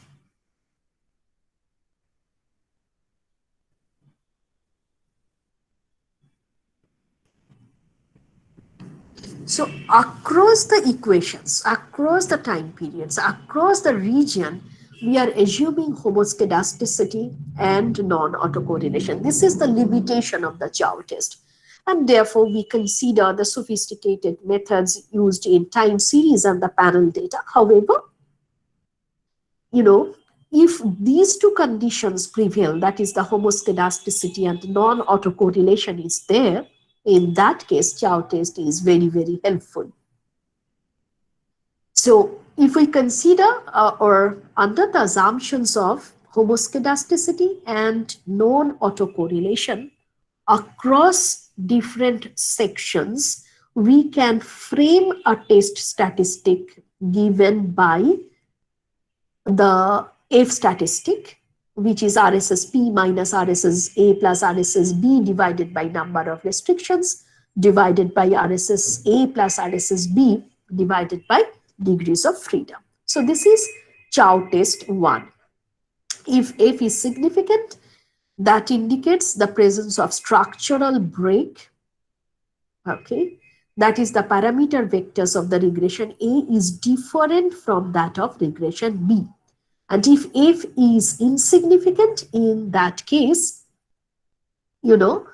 [SPEAKER 1] so across the equations, across the time periods, across the region, we are assuming homoscedasticity and non-autocorrelation. This is the limitation of the Chow test. And therefore, we consider the sophisticated methods used in time series and the panel data. However, you know, if these two conditions prevail, that is the homoscedasticity and non-autocorrelation is there, in that case, Chow test is very, very helpful. So if we consider or under the assumptions of homoscedasticity and non-autocorrelation across different sections, we can frame a test statistic given by the F statistic, which is RSSP minus RSSA plus RSSB divided by number of restrictions divided by RSSA plus RSSB divided by degrees of freedom. So this is Chow test 1. If F is significant, that indicates the presence of structural break. Okay, that is the parameter vectors of the regression A is different from that of regression B. And if F is insignificant, in that case, you know,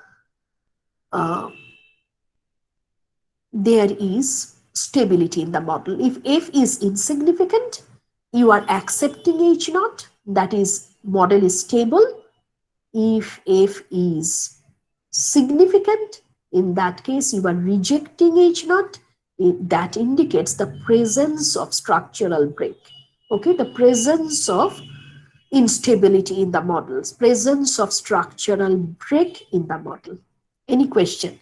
[SPEAKER 1] there is stability in the model. If F is insignificant, you are accepting H naught, that is, model is stable. If F is significant, in that case, you are rejecting H naught. That indicates the presence of structural break. Okay, the presence of instability in the models, presence of structural break in the model. Any question?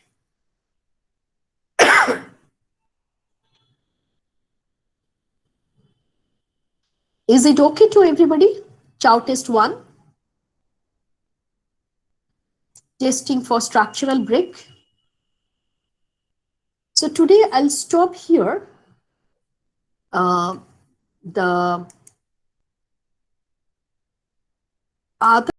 [SPEAKER 1] Is it okay to everybody? Chow test 1, testing for structural break. So today I'll stop here. The other